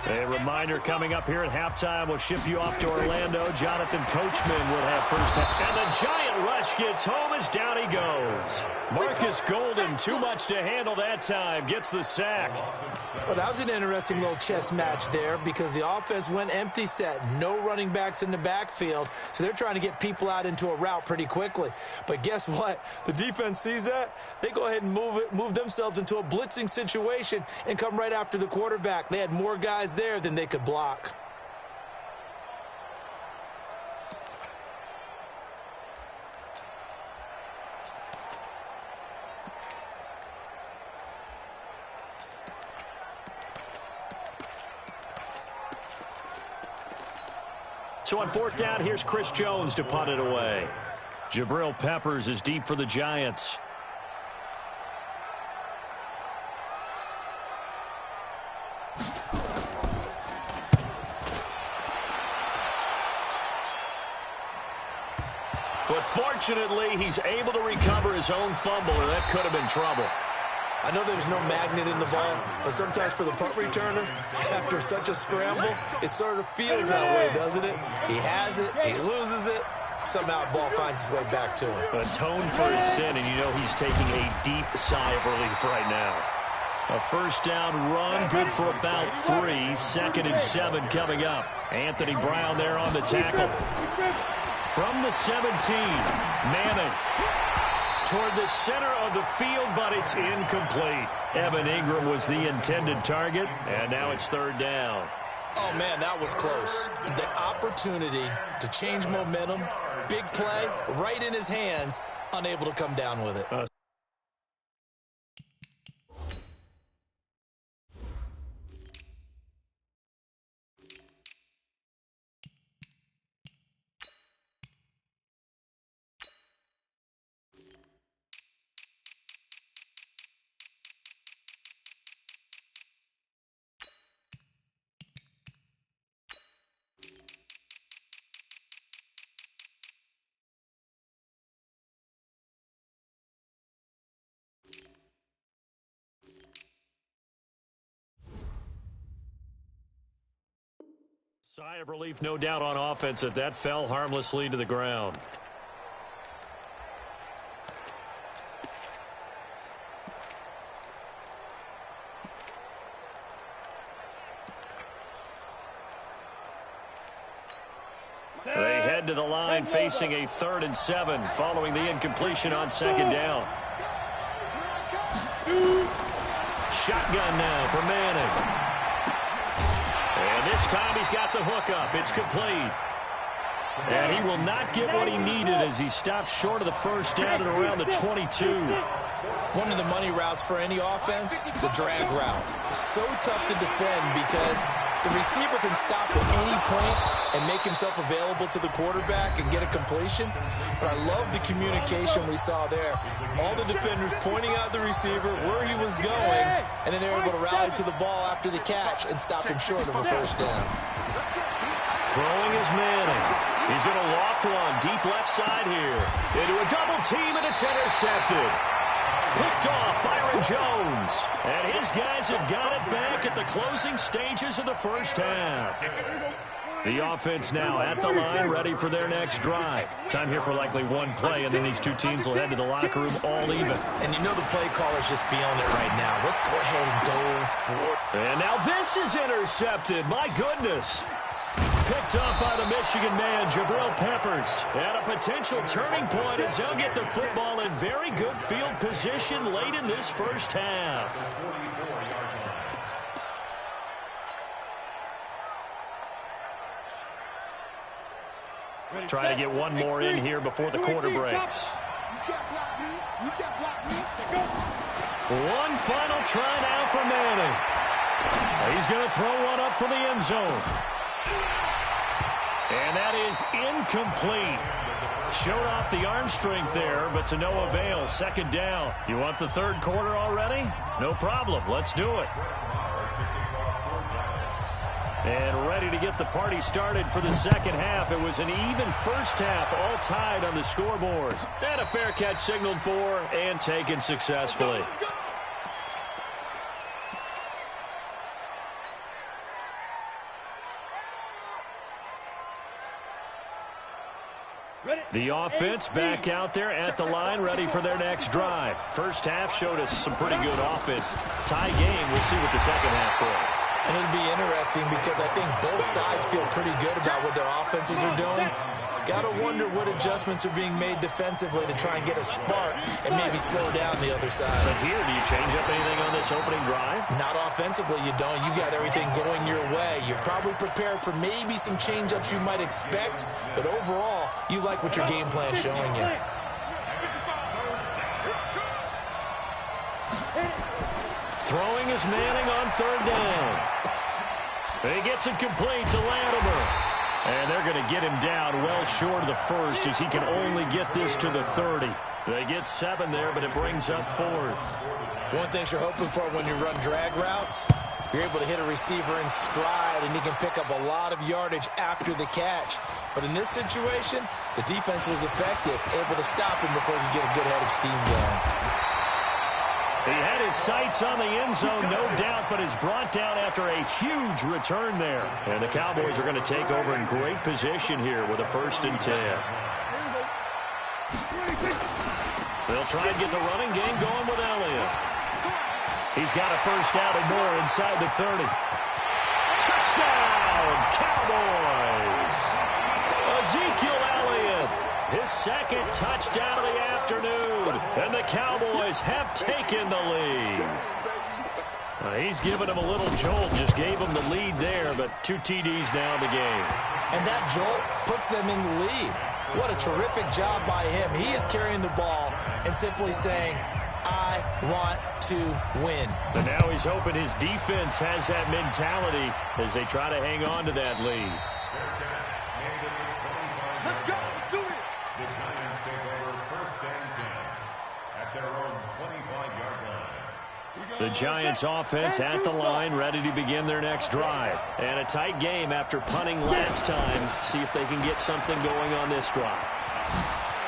A reminder coming up here at halftime. We'll ship you off to Orlando. Jonathan Coachman will have first half. And the giant rush gets home as down he goes. Marcus Golden, too much to handle that time, gets the sack. Well, that was an interesting little chess match there because the offense went empty set. No running backs in the backfield, so they're trying to get people out into a route pretty quickly. But guess what? The defense sees that. They go ahead and move themselves into a blitzing situation and come right after the quarterback. They had more guys there than they could block. So on 4th down, here's Chris Jones to punt it away. Jabril Peppers is deep for the Giants. But fortunately, he's able to recover his own fumble, or that could have been trouble. I know there's no magnet in the ball, but sometimes for the punt returner, after such a scramble, it sort of feels that way, doesn't it? He has it, he loses it, somehow the ball finds its way back to him. Atone for his sin, and you know he's taking a deep sigh of relief right now. A 1st down run, good for about 3. 2nd and 7 coming up. Anthony Brown there on the tackle. From the 17, Manning. Toward the center of the field, but it's incomplete. Evan Ingram was the intended target, and now it's 3rd down. Oh, man, that was close. The opportunity to change momentum, big play, right in his hands, unable to come down with it. Sigh of relief, no doubt, on offense that that fell harmlessly to the ground. They head to the line facing a 3rd and 7 following the incompletion on 2nd down. Shotgun now for Manning. And this time he's got the hook up. It's complete. And he will not get what he needed as he stopped short of the 1st down at around the 22. One of the money routes for any offense, the drag route. So tough to defend because the receiver can stop at any point and make himself available to the quarterback and get a completion. But I love the communication we saw there. All the defenders pointing out the receiver, where he was going, and then they're able to rally to the ball after the catch and stop him short of a 1st down. Throwing is Manning. He's going to loft one deep left side here. Into a double team, and it's intercepted. Picked off Byron Jones. And his guys have got it back at the closing stages of the 1st half. The offense now at the line, ready for their next drive. Time here for likely one play, and then these two teams will head to the locker room all even. And you know the play caller's just feeling it right now. Let's go ahead and go for it. And now this is intercepted. My goodness. Picked up by the Michigan man, Jabril Peppers. And a potential turning point as they'll get the football in very good field position late in this first half. Try to get one more in here before the quarter breaks. One final try now for Manning. He's going to throw one up for the end zone. And that is incomplete. Showed off the arm strength there, but to no avail. Second down. You want the third quarter already? No problem. Let's do it. And ready to get the party started for the second half. It was an even first half, all tied on the scoreboard. And a fair catch signaled for and taken successfully. The offense back out there at the line, ready for their next drive. First half showed us some pretty good offense. Tie game. We'll see what the second half brings. And it'll be interesting because I think both sides feel pretty good about what their offenses are doing. Got to wonder what adjustments are being made defensively to try and get a spark and maybe slow down the other side. But here, do you change up anything on this opening drive? Not offensively, you don't. You got everything going your way. You're probably prepared for maybe some change-ups you might expect, but overall, you like what your game plan's showing you. Throwing is Manning on third down. He gets it complete to Latimer. And they're going to get him down well short of the first as he can only get this to the 30. They get 7 there, but it brings up fourth. One thing you're hoping for when you run drag routes, you're able to hit a receiver in stride, and he can pick up a lot of yardage after the catch. But in this situation, the defense was effective, able to stop him before he could get a good head of steam going. He had his sights on the end zone, no doubt, but is brought down after a huge return there. And the Cowboys are going to take over in great position here with a 1st and 10. They'll try and get the running game going with Elliott. He's got a first down and more inside the 30. Touchdown, Cowboys! Ezekiel Elliott, his second touchdown of the afternoon, and the Cowboys have taken the lead. He's given him a little jolt, just gave him the lead there, but 2 TDs now in the game. And that jolt puts them in the lead. What a terrific job by him. He is carrying the ball and simply saying, I want to win. And now he's hoping his defense has that mentality as they try to hang on to that lead. Let's go. Let's do it. The Giants take over 1st and 10 at their own 25-yard line. The Giants offense at the line, ready to begin their next drive. And a tight game after punting last time. See if they can get something going on this drive.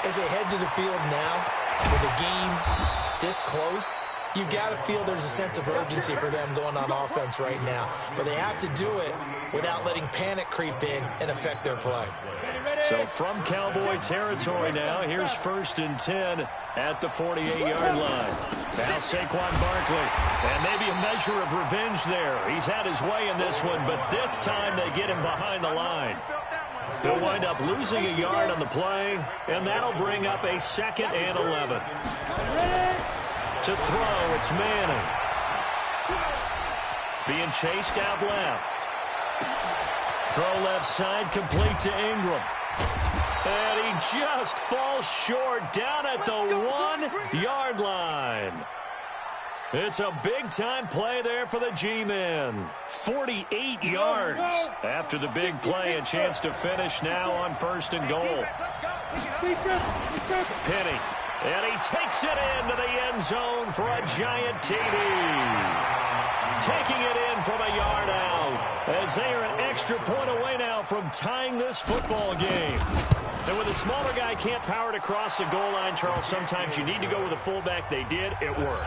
As they head to the field now, with the game this close, you've got to feel there's a sense of urgency for them going on offense right now. But they have to do it without letting panic creep in and affect their play. So from Cowboy territory now, here's 1st and 10 at the 48-yard line. Now Saquon Barkley, and maybe a measure of revenge there. He's had his way in this one, but this time they get him behind the line. He'll wind up losing a yard on the play, and that'll bring up a 2nd and 11. To throw, it's Manning. Being chased out left. Throw left side, complete to Ingram. And he just falls short down at the 1-yard line. It's a big-time play there for the G-men. 48 yards after the big play. A chance to finish now on 1st and goal. Penny. And he takes it into the end zone for a giant TD. Taking it in from a yard out as they are an extra point away now from tying this football game. And when the smaller guy can't power it across the goal line, Charles, sometimes you need to go with a fullback. They did. It worked.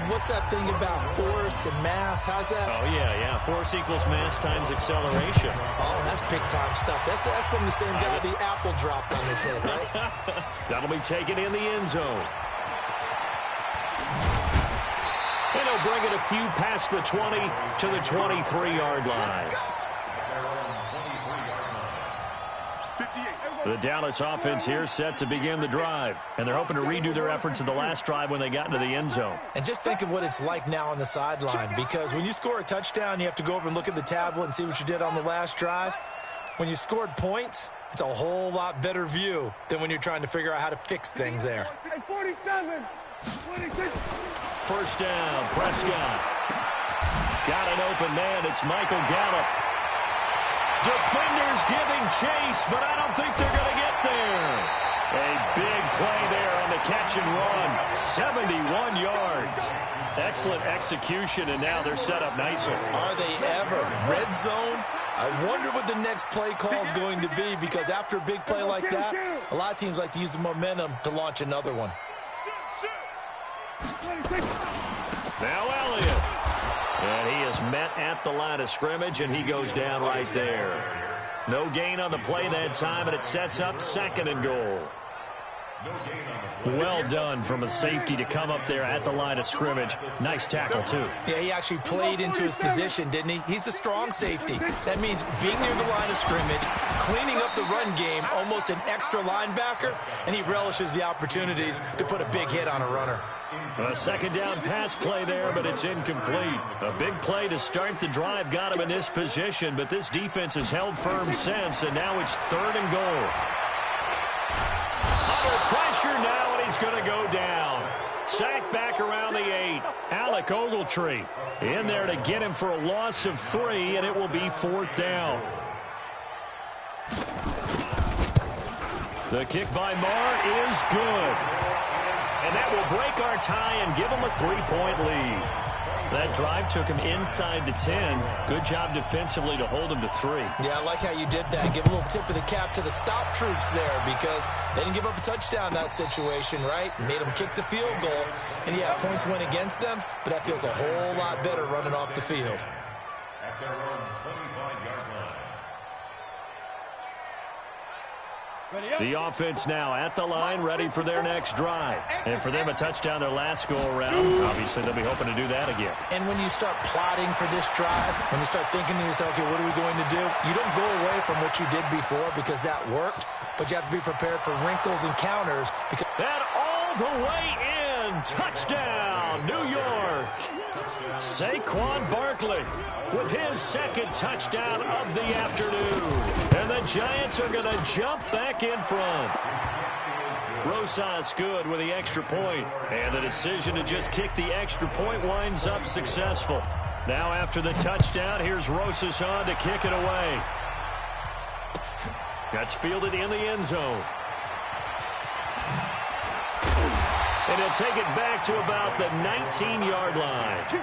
What's that thing about force and mass? How's that? Oh, yeah. Force equals mass times acceleration. Oh, that's big-time stuff. That's from the same guy the apple dropped on his head, right? That'll be taken in the end zone. And he'll bring it a few past the 20 to the 23-yard line. The Dallas offense here set to begin the drive. And they're hoping to redo their efforts in the last drive when they got into the end zone. And just think of what it's like now on the sideline, because when you score a touchdown, you have to go over and look at the tablet and see what you did on the last drive. When you scored points, it's a whole lot better view than when you're trying to figure out how to fix things there. 47, 26. First down, Prescott. Got an open man. It's Michael Gallup. Defenders giving chase, but I don't think they're going to get there. A big play there on the catch and run. 71 yards. Excellent execution, and now they're set up nicely. Are they ever? Red zone? I wonder what the next play call is going to be, because after a big play like that, a lot of teams like to use the momentum to launch another one. Now Elliott. And he is met at the line of scrimmage, and he goes down right there. No gain on the play that time, and it sets up 2nd and goal. Well done from a safety to come up there at the line of scrimmage. Nice tackle, too. Yeah, he actually played into his position, didn't he? He's the strong safety. That means being near the line of scrimmage, cleaning up the run game, almost an extra linebacker, and he relishes the opportunities to put a big hit on a runner. A 2nd down pass play there, but it's incomplete. A big play to start the drive got him in this position, but this defense has held firm since, and now it's 3rd and goal. Under pressure now, and he's going to go down. Sacked back around the 8. Alec Ogletree in there to get him for a loss of 3, and it will be 4th down. The kick by Marr is good. And that will break our tie and give them a 3-point lead. That drive took him inside the 10. Good job defensively to hold him to 3. Yeah, I like how you did that. Give a little tip of the cap to the stop troops there, because they didn't give up a touchdown in that situation, right? Made them kick the field goal. And yeah, points went against them, but that feels a whole lot better running off the field. At their own 25-yard line. The offense now at the line, ready for their next drive. And for them, a touchdown their last go-around. Obviously, they'll be hoping to do that again. And when you start plotting for this drive, when you start thinking to yourself, okay, what are we going to do? You don't go away from what you did before because that worked, but you have to be prepared for wrinkles and counters. Because that all the way in. Touchdown, New York. Saquon Barkley with his 2nd touchdown of the afternoon. And the Giants are going to jump back in front. Rosas good with the extra point. And the decision to just kick the extra point winds up successful. Now after the touchdown, here's Rosas on to kick it away. That's fielded in the end zone. And he'll take it back to about the 19-yard line.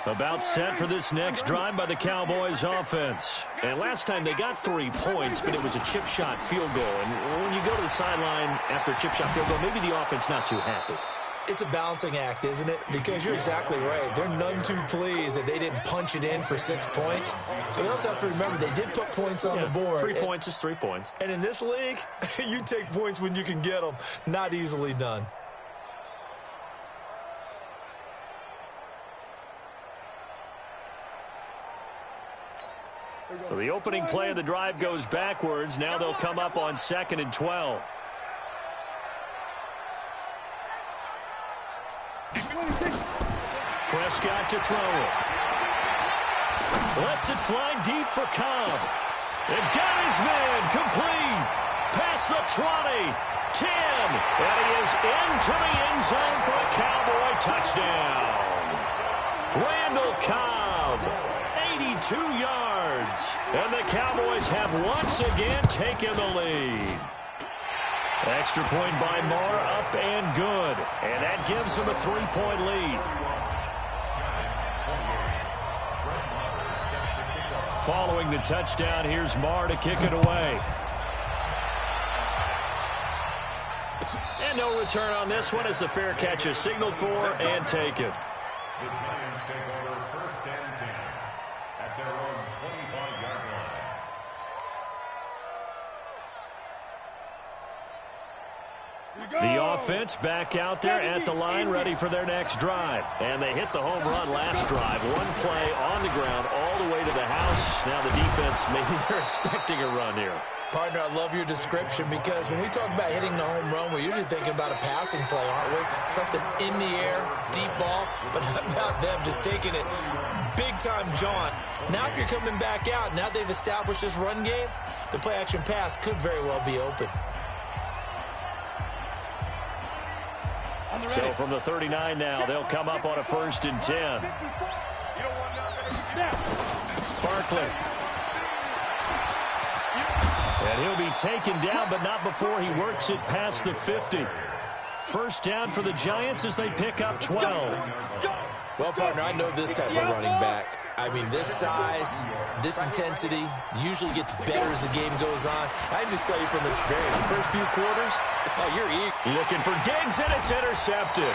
About set for this next drive by the Cowboys offense. And last time they got 3 points, but it was a chip shot field goal. And when you go to the sideline after a chip shot field goal, maybe the offense not too happy. it's a balancing act, isn't it? Because you're exactly right. They're none too pleased that they didn't punch it in for 6 points. But they also have to remember they did put points on the board. 3 points is 3 points. And in this league, you take points when you can get them. Not easily done. So the opening play of the drive goes backwards. Now they'll come up on 2nd and 12. Prescott to throw it. Lets it fly deep for Cobb. And got his man complete. Past the 20. 10. And he is into the end zone for a Cowboy touchdown. Randall Cobb. 82 yards. And the Cowboys have once again taken the lead. Extra point by Marr, up and good. And that gives them a 3-point lead. Following the touchdown, here's Marr to kick it away. And no return on this one as the fair catch is signaled for and taken. The Giants take over 1st and 10. The offense back out there at the line, ready for their next drive. And they hit the home run last drive. One play on the ground all the way to the house. Now the defense, maybe they're expecting a run here. Partner, I love your description because when we talk about hitting the home run, we're usually thinking about a passing play, aren't we? Something in the air, deep ball. But how about them just taking it big-time jaunt? Now if you're coming back out, now they've established this run game, the play-action pass could very well be open. So from the 39 now, they'll come up on a 1st and 10. Barkley. And he'll be taken down, but not before he works it past the 50. First down for the Giants as they pick up 12. Well, partner, I know this type of running back. I mean, this size, this intensity usually gets better as the game goes on. I just tell you from experience, the first few quarters, oh, you're eager. Looking for Diggs, and it's intercepted.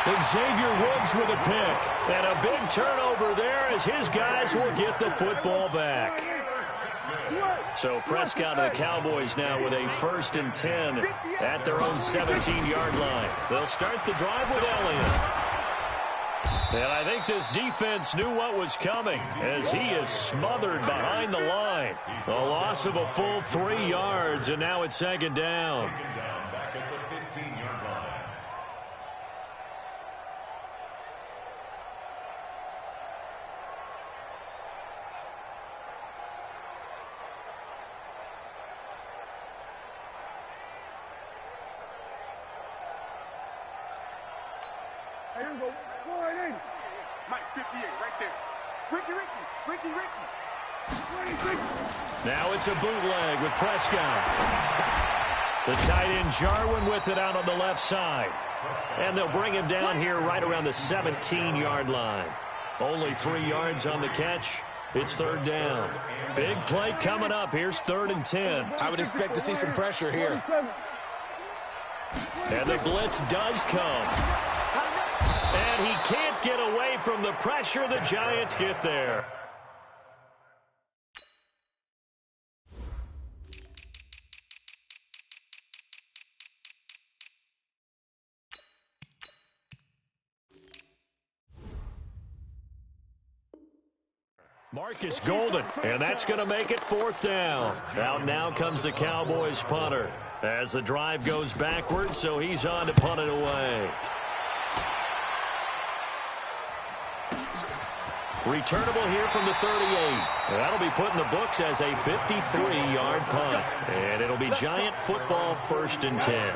Xavier Woods with a pick. And a big turnover there as his guys will get the football back. So Prescott and the Cowboys now with a 1st and 10 at their own 17-yard line. They'll start the drive with Elliott. And I think this defense knew what was coming as he is smothered behind the line. A loss of a full 3 yards, and now it's 2nd down. Back at the 15-yard line. Hey, here we go. Go right in. Mike, 58, right there. Ricky. 26. Now it's a bootleg with Prescott. The tight end Jarwin with it out on the left side. And they'll bring him down here right around the 17-yard line. Only 3 yards on the catch. It's 3rd down. Big play coming up. Here's 3rd and 10. I would expect to see some pressure here. And the blitz does come. And he can't get away from the pressure. The Giants get there. Marcus Golden, and that's going to make it 4th down. Out now comes the Cowboys punter as the drive goes backwards, so he's on to punt it away. Returnable here from the 38. That'll be put in the books as a 53-yard punt. And it'll be Giant football 1st and 10.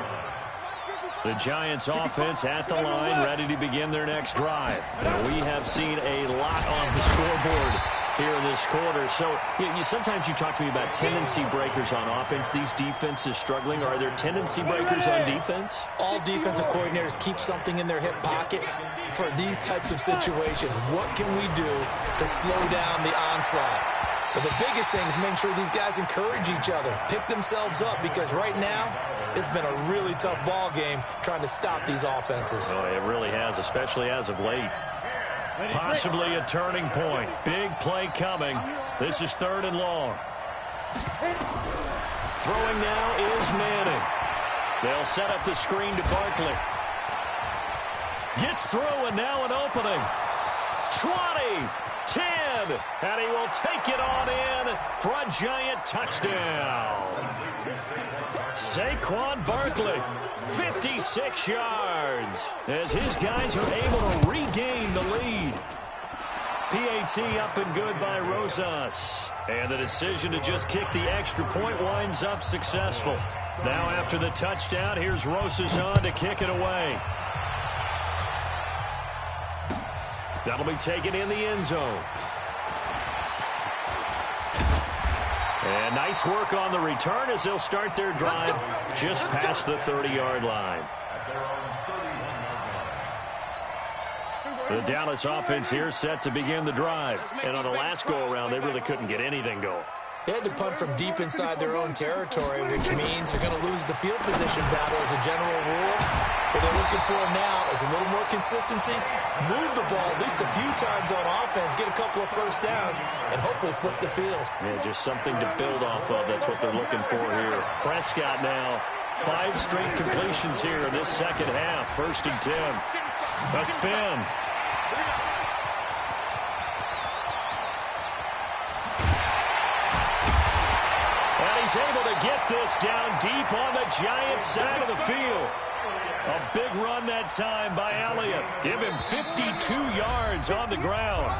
The Giants offense at the line, ready to begin their next drive. And we have seen a lot on the scoreboard here in this quarter. So sometimes you talk to me about tendency breakers on offense. These defenses struggling. Are there tendency breakers on defense? All defensive coordinators keep something in their hip pocket for these types of situations. What can we do to slow down the onslaught? But the biggest thing is make sure these guys encourage each other, pick themselves up, because right now it's been a really tough ball game trying to stop these offenses. Oh, it really has, especially as of late. Possibly a turning point. Big play coming. This is 3rd and long. Throwing now is Manning. They'll set up the screen to Barkley. Gets through, and now an opening. 20, 10, and he will take it on in for a Giant touchdown. Saquon Barkley, 56 yards, as his guys are able to regain the lead. PAT up and good by Rosas. And the decision to just kick the extra point winds up successful. Now after the touchdown, here's Rosas on to kick it away. That'll be taken in the end zone. And nice work on the return as they'll start their drive just past the 30-yard line. The Dallas offense here set to begin the drive. And on the last go-around, they really couldn't get anything going. They had to punt from deep inside their own territory, which means they're going to lose the field position battle as a general rule. What they're looking for now is a little more consistency, move the ball at least a few times on offense, get a couple of first downs, and hopefully flip the field. Yeah, just something to build off of. That's what they're looking for here. Prescott now 5 straight completions here in this second half. 1st and 10. A spin. And he's able to get this down deep on the Giants' side of the field. A big run that time by Elliott. Give him 52 yards on the ground.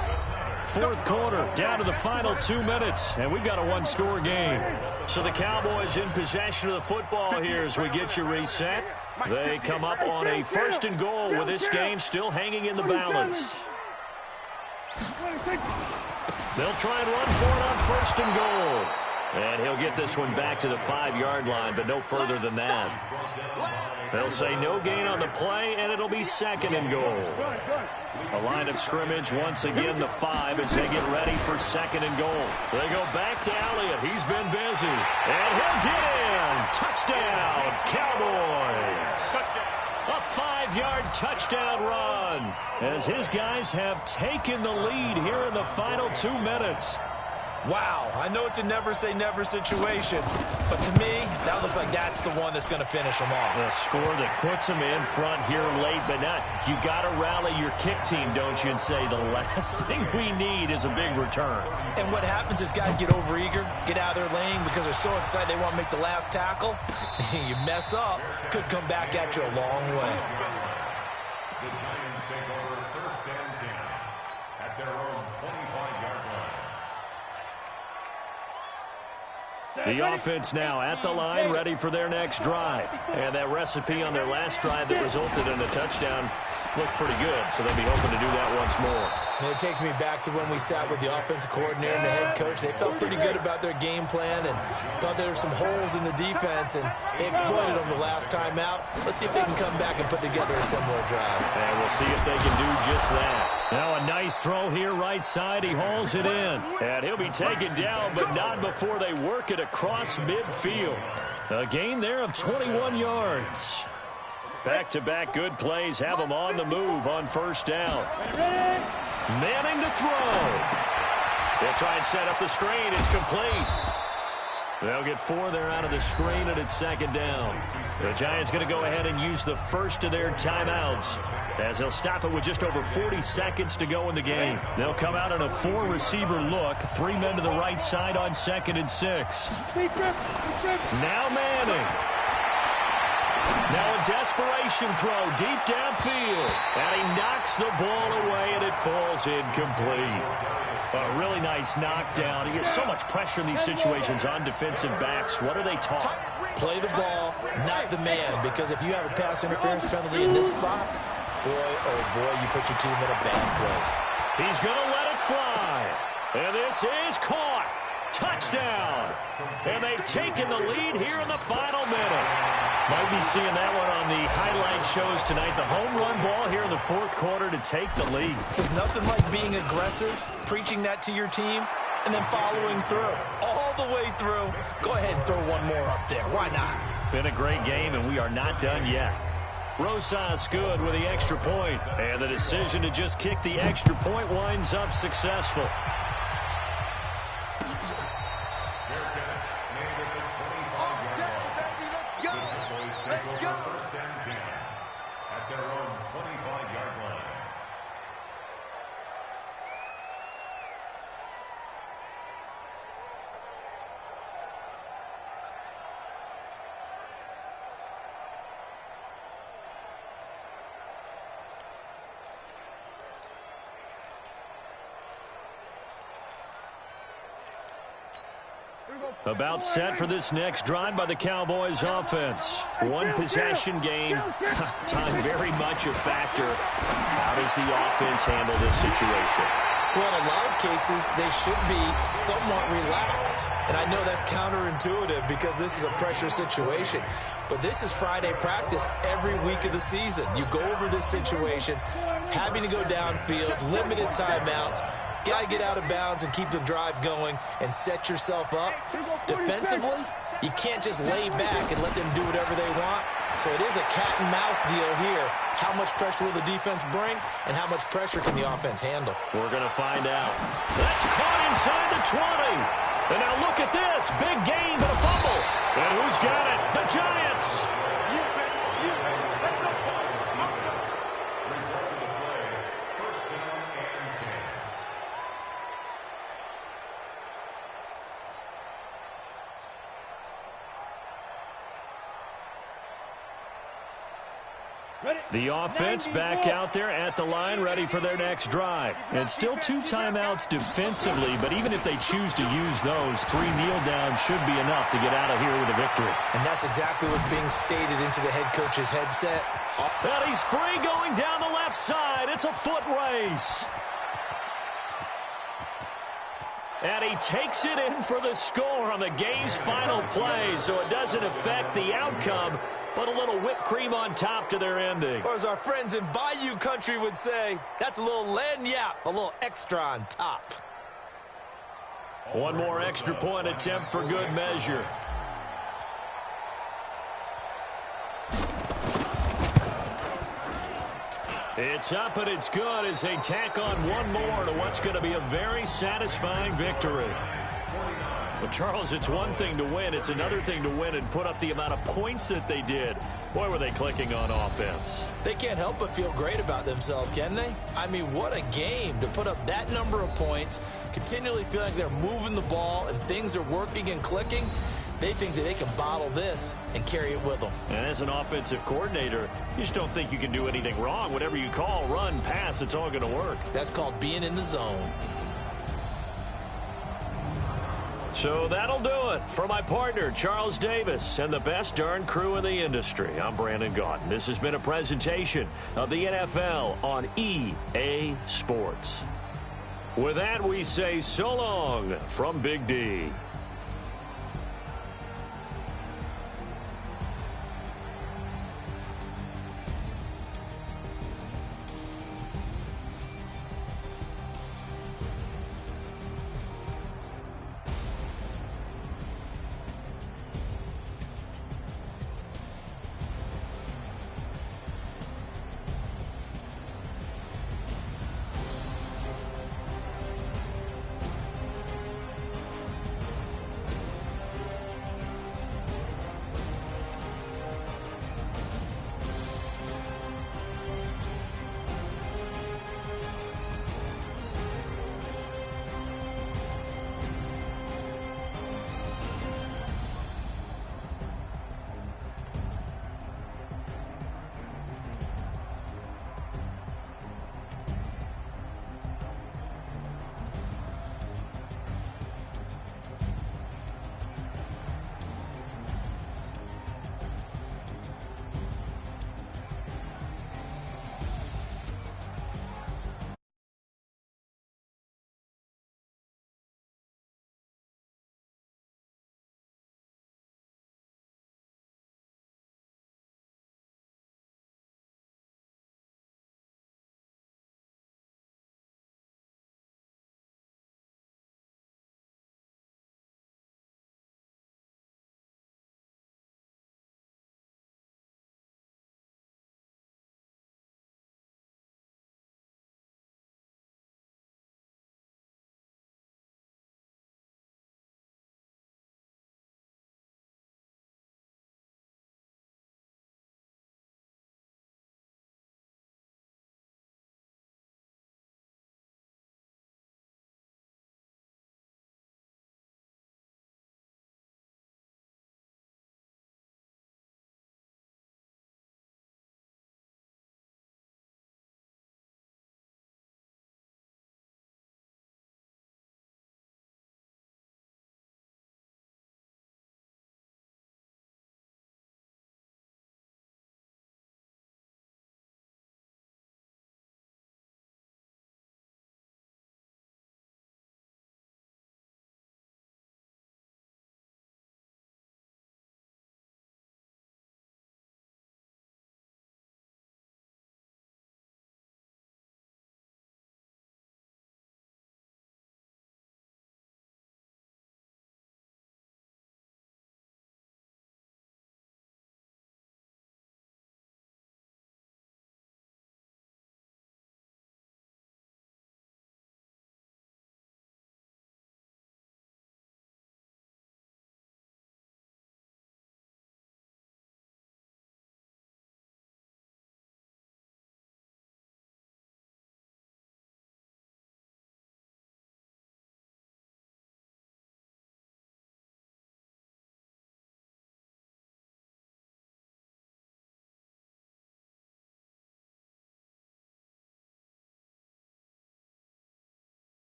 4th quarter, down to the final 2 minutes, and we've got a 1-score game. So the Cowboys in possession of the football here as we get you reset. They come up on a 1st and goal with this game still hanging in the balance. They'll try and run for it on 1st and goal. And he'll get this one back to the 5-yard line, but no further than that. They'll say no gain on the play, and it'll be 2nd and goal. A line of scrimmage, once again, the 5 as they get ready for 2nd and goal. They go back to Elliott. He's been busy. And he'll get in. Touchdown, Cowboys. A 5-yard touchdown run as his guys have taken the lead here in the final 2 minutes. Wow, I know it's a never-say-never situation, but to me, that looks like that's the one that's going to finish them off. The score that puts them in front here late, but not. You got to rally your kick team, don't you, and say the last thing we need is a big return. And what happens is guys get overeager, get out of their lane because they're so excited they want to make the last tackle. You mess up, could come back at you a long way. The Giants take over 1st and 10 at their own 25-yard line. The offense now at the line, ready for their next drive. And that recipe on their last drive that resulted in a touchdown looked pretty good, so they'll be hoping to do that once more. And it takes me back to when we sat with the offensive coordinator and the head coach. They felt pretty good about their game plan and thought there were some holes in the defense, and they exploited them the last time out. Let's see if they can come back and put together a similar drive. And we'll see if they can do just that. Now a nice throw here right side. He hauls it in. And he'll be taken down, but not before they work it across midfield. A gain there of 21 yards. Back-to-back good plays have them on the move on 1st down. Manning to throw. They'll try and set up the screen. It's complete. They'll get 4 there out of the screen, and it's 2nd down. The Giants going to go ahead and use the first of their timeouts as they'll stop it with just over 40 seconds to go in the game. They'll come out in a 4-receiver look. 3 men to the right side on 2nd and 6. Now Manning. Now a desperation throw deep downfield. And he knocks the ball away, and it falls incomplete. A really nice knockdown. He gets so much pressure in these situations on defensive backs. What are they taught? Play the ball, not the man, because if you have a pass interference penalty in this spot, boy, oh boy, you put your team in a bad place. He's going to let it fly. And this is caught. Touchdown. And they've taken the lead here in the final minute. Might be seeing that one on the highlight shows tonight. The home run ball here in the 4th quarter to take the lead. There's nothing like being aggressive, preaching that to your team, and then following through. All the way through. Go ahead and throw one more up there. Why not? Been a great game, and we are not done yet. Rosas good with the extra point. And the decision to just kick the extra point winds up successful. About set for this next drive by the Cowboys offense. 1 possession game. Time very much a factor. How does the offense handle this situation? Well, in a lot of cases, they should be somewhat relaxed. And I know that's counterintuitive because this is a pressure situation. But this is Friday practice every week of the season. You go over this situation, having to go downfield, limited timeouts. Got to get out of bounds and keep the drive going and set yourself up. Defensively, you can't just lay back and let them do whatever they want. So it is a cat and mouse deal here. How much pressure will the defense bring and how much pressure can the offense handle? We're going to find out. That's caught inside the 20. And now look at this. Big gain, but a fumble. And who's got it? The Giants. The offense back out there at the line, ready for their next drive. And still 2 timeouts defensively, but even if they choose to use those, 3 kneel downs should be enough to get out of here with a victory. And that's exactly what's being stated into the head coach's headset. And he's free going down the left side. It's a foot race. And he takes it in for the score on the game's final play, so it doesn't affect the outcome, but a little whipped cream on top to their ending. Or as our friends in Bayou country would say, that's a little lagniappe, a little extra on top. One more extra point attempt for good measure. It's up and it's good as they tack on one more to what's going to be a very satisfying victory. But, Charles, it's one thing to win. It's another thing to win and put up the amount of points that they did. Boy, were they clicking on offense. They can't help but feel great about themselves, can they? I mean, what a game to put up that number of points, continually feel like they're moving the ball and things are working and clicking. They think that they can bottle this and carry it with them. And as an offensive coordinator, you just don't think you can do anything wrong. Whatever you call, run, pass, it's all going to work. That's called being in the zone. So that'll do it for my partner, Charles Davis, and the best darn crew in the industry. I'm Brandon Gaudin. This has been a presentation of the NFL on EA Sports. With that, we say so long from Big D.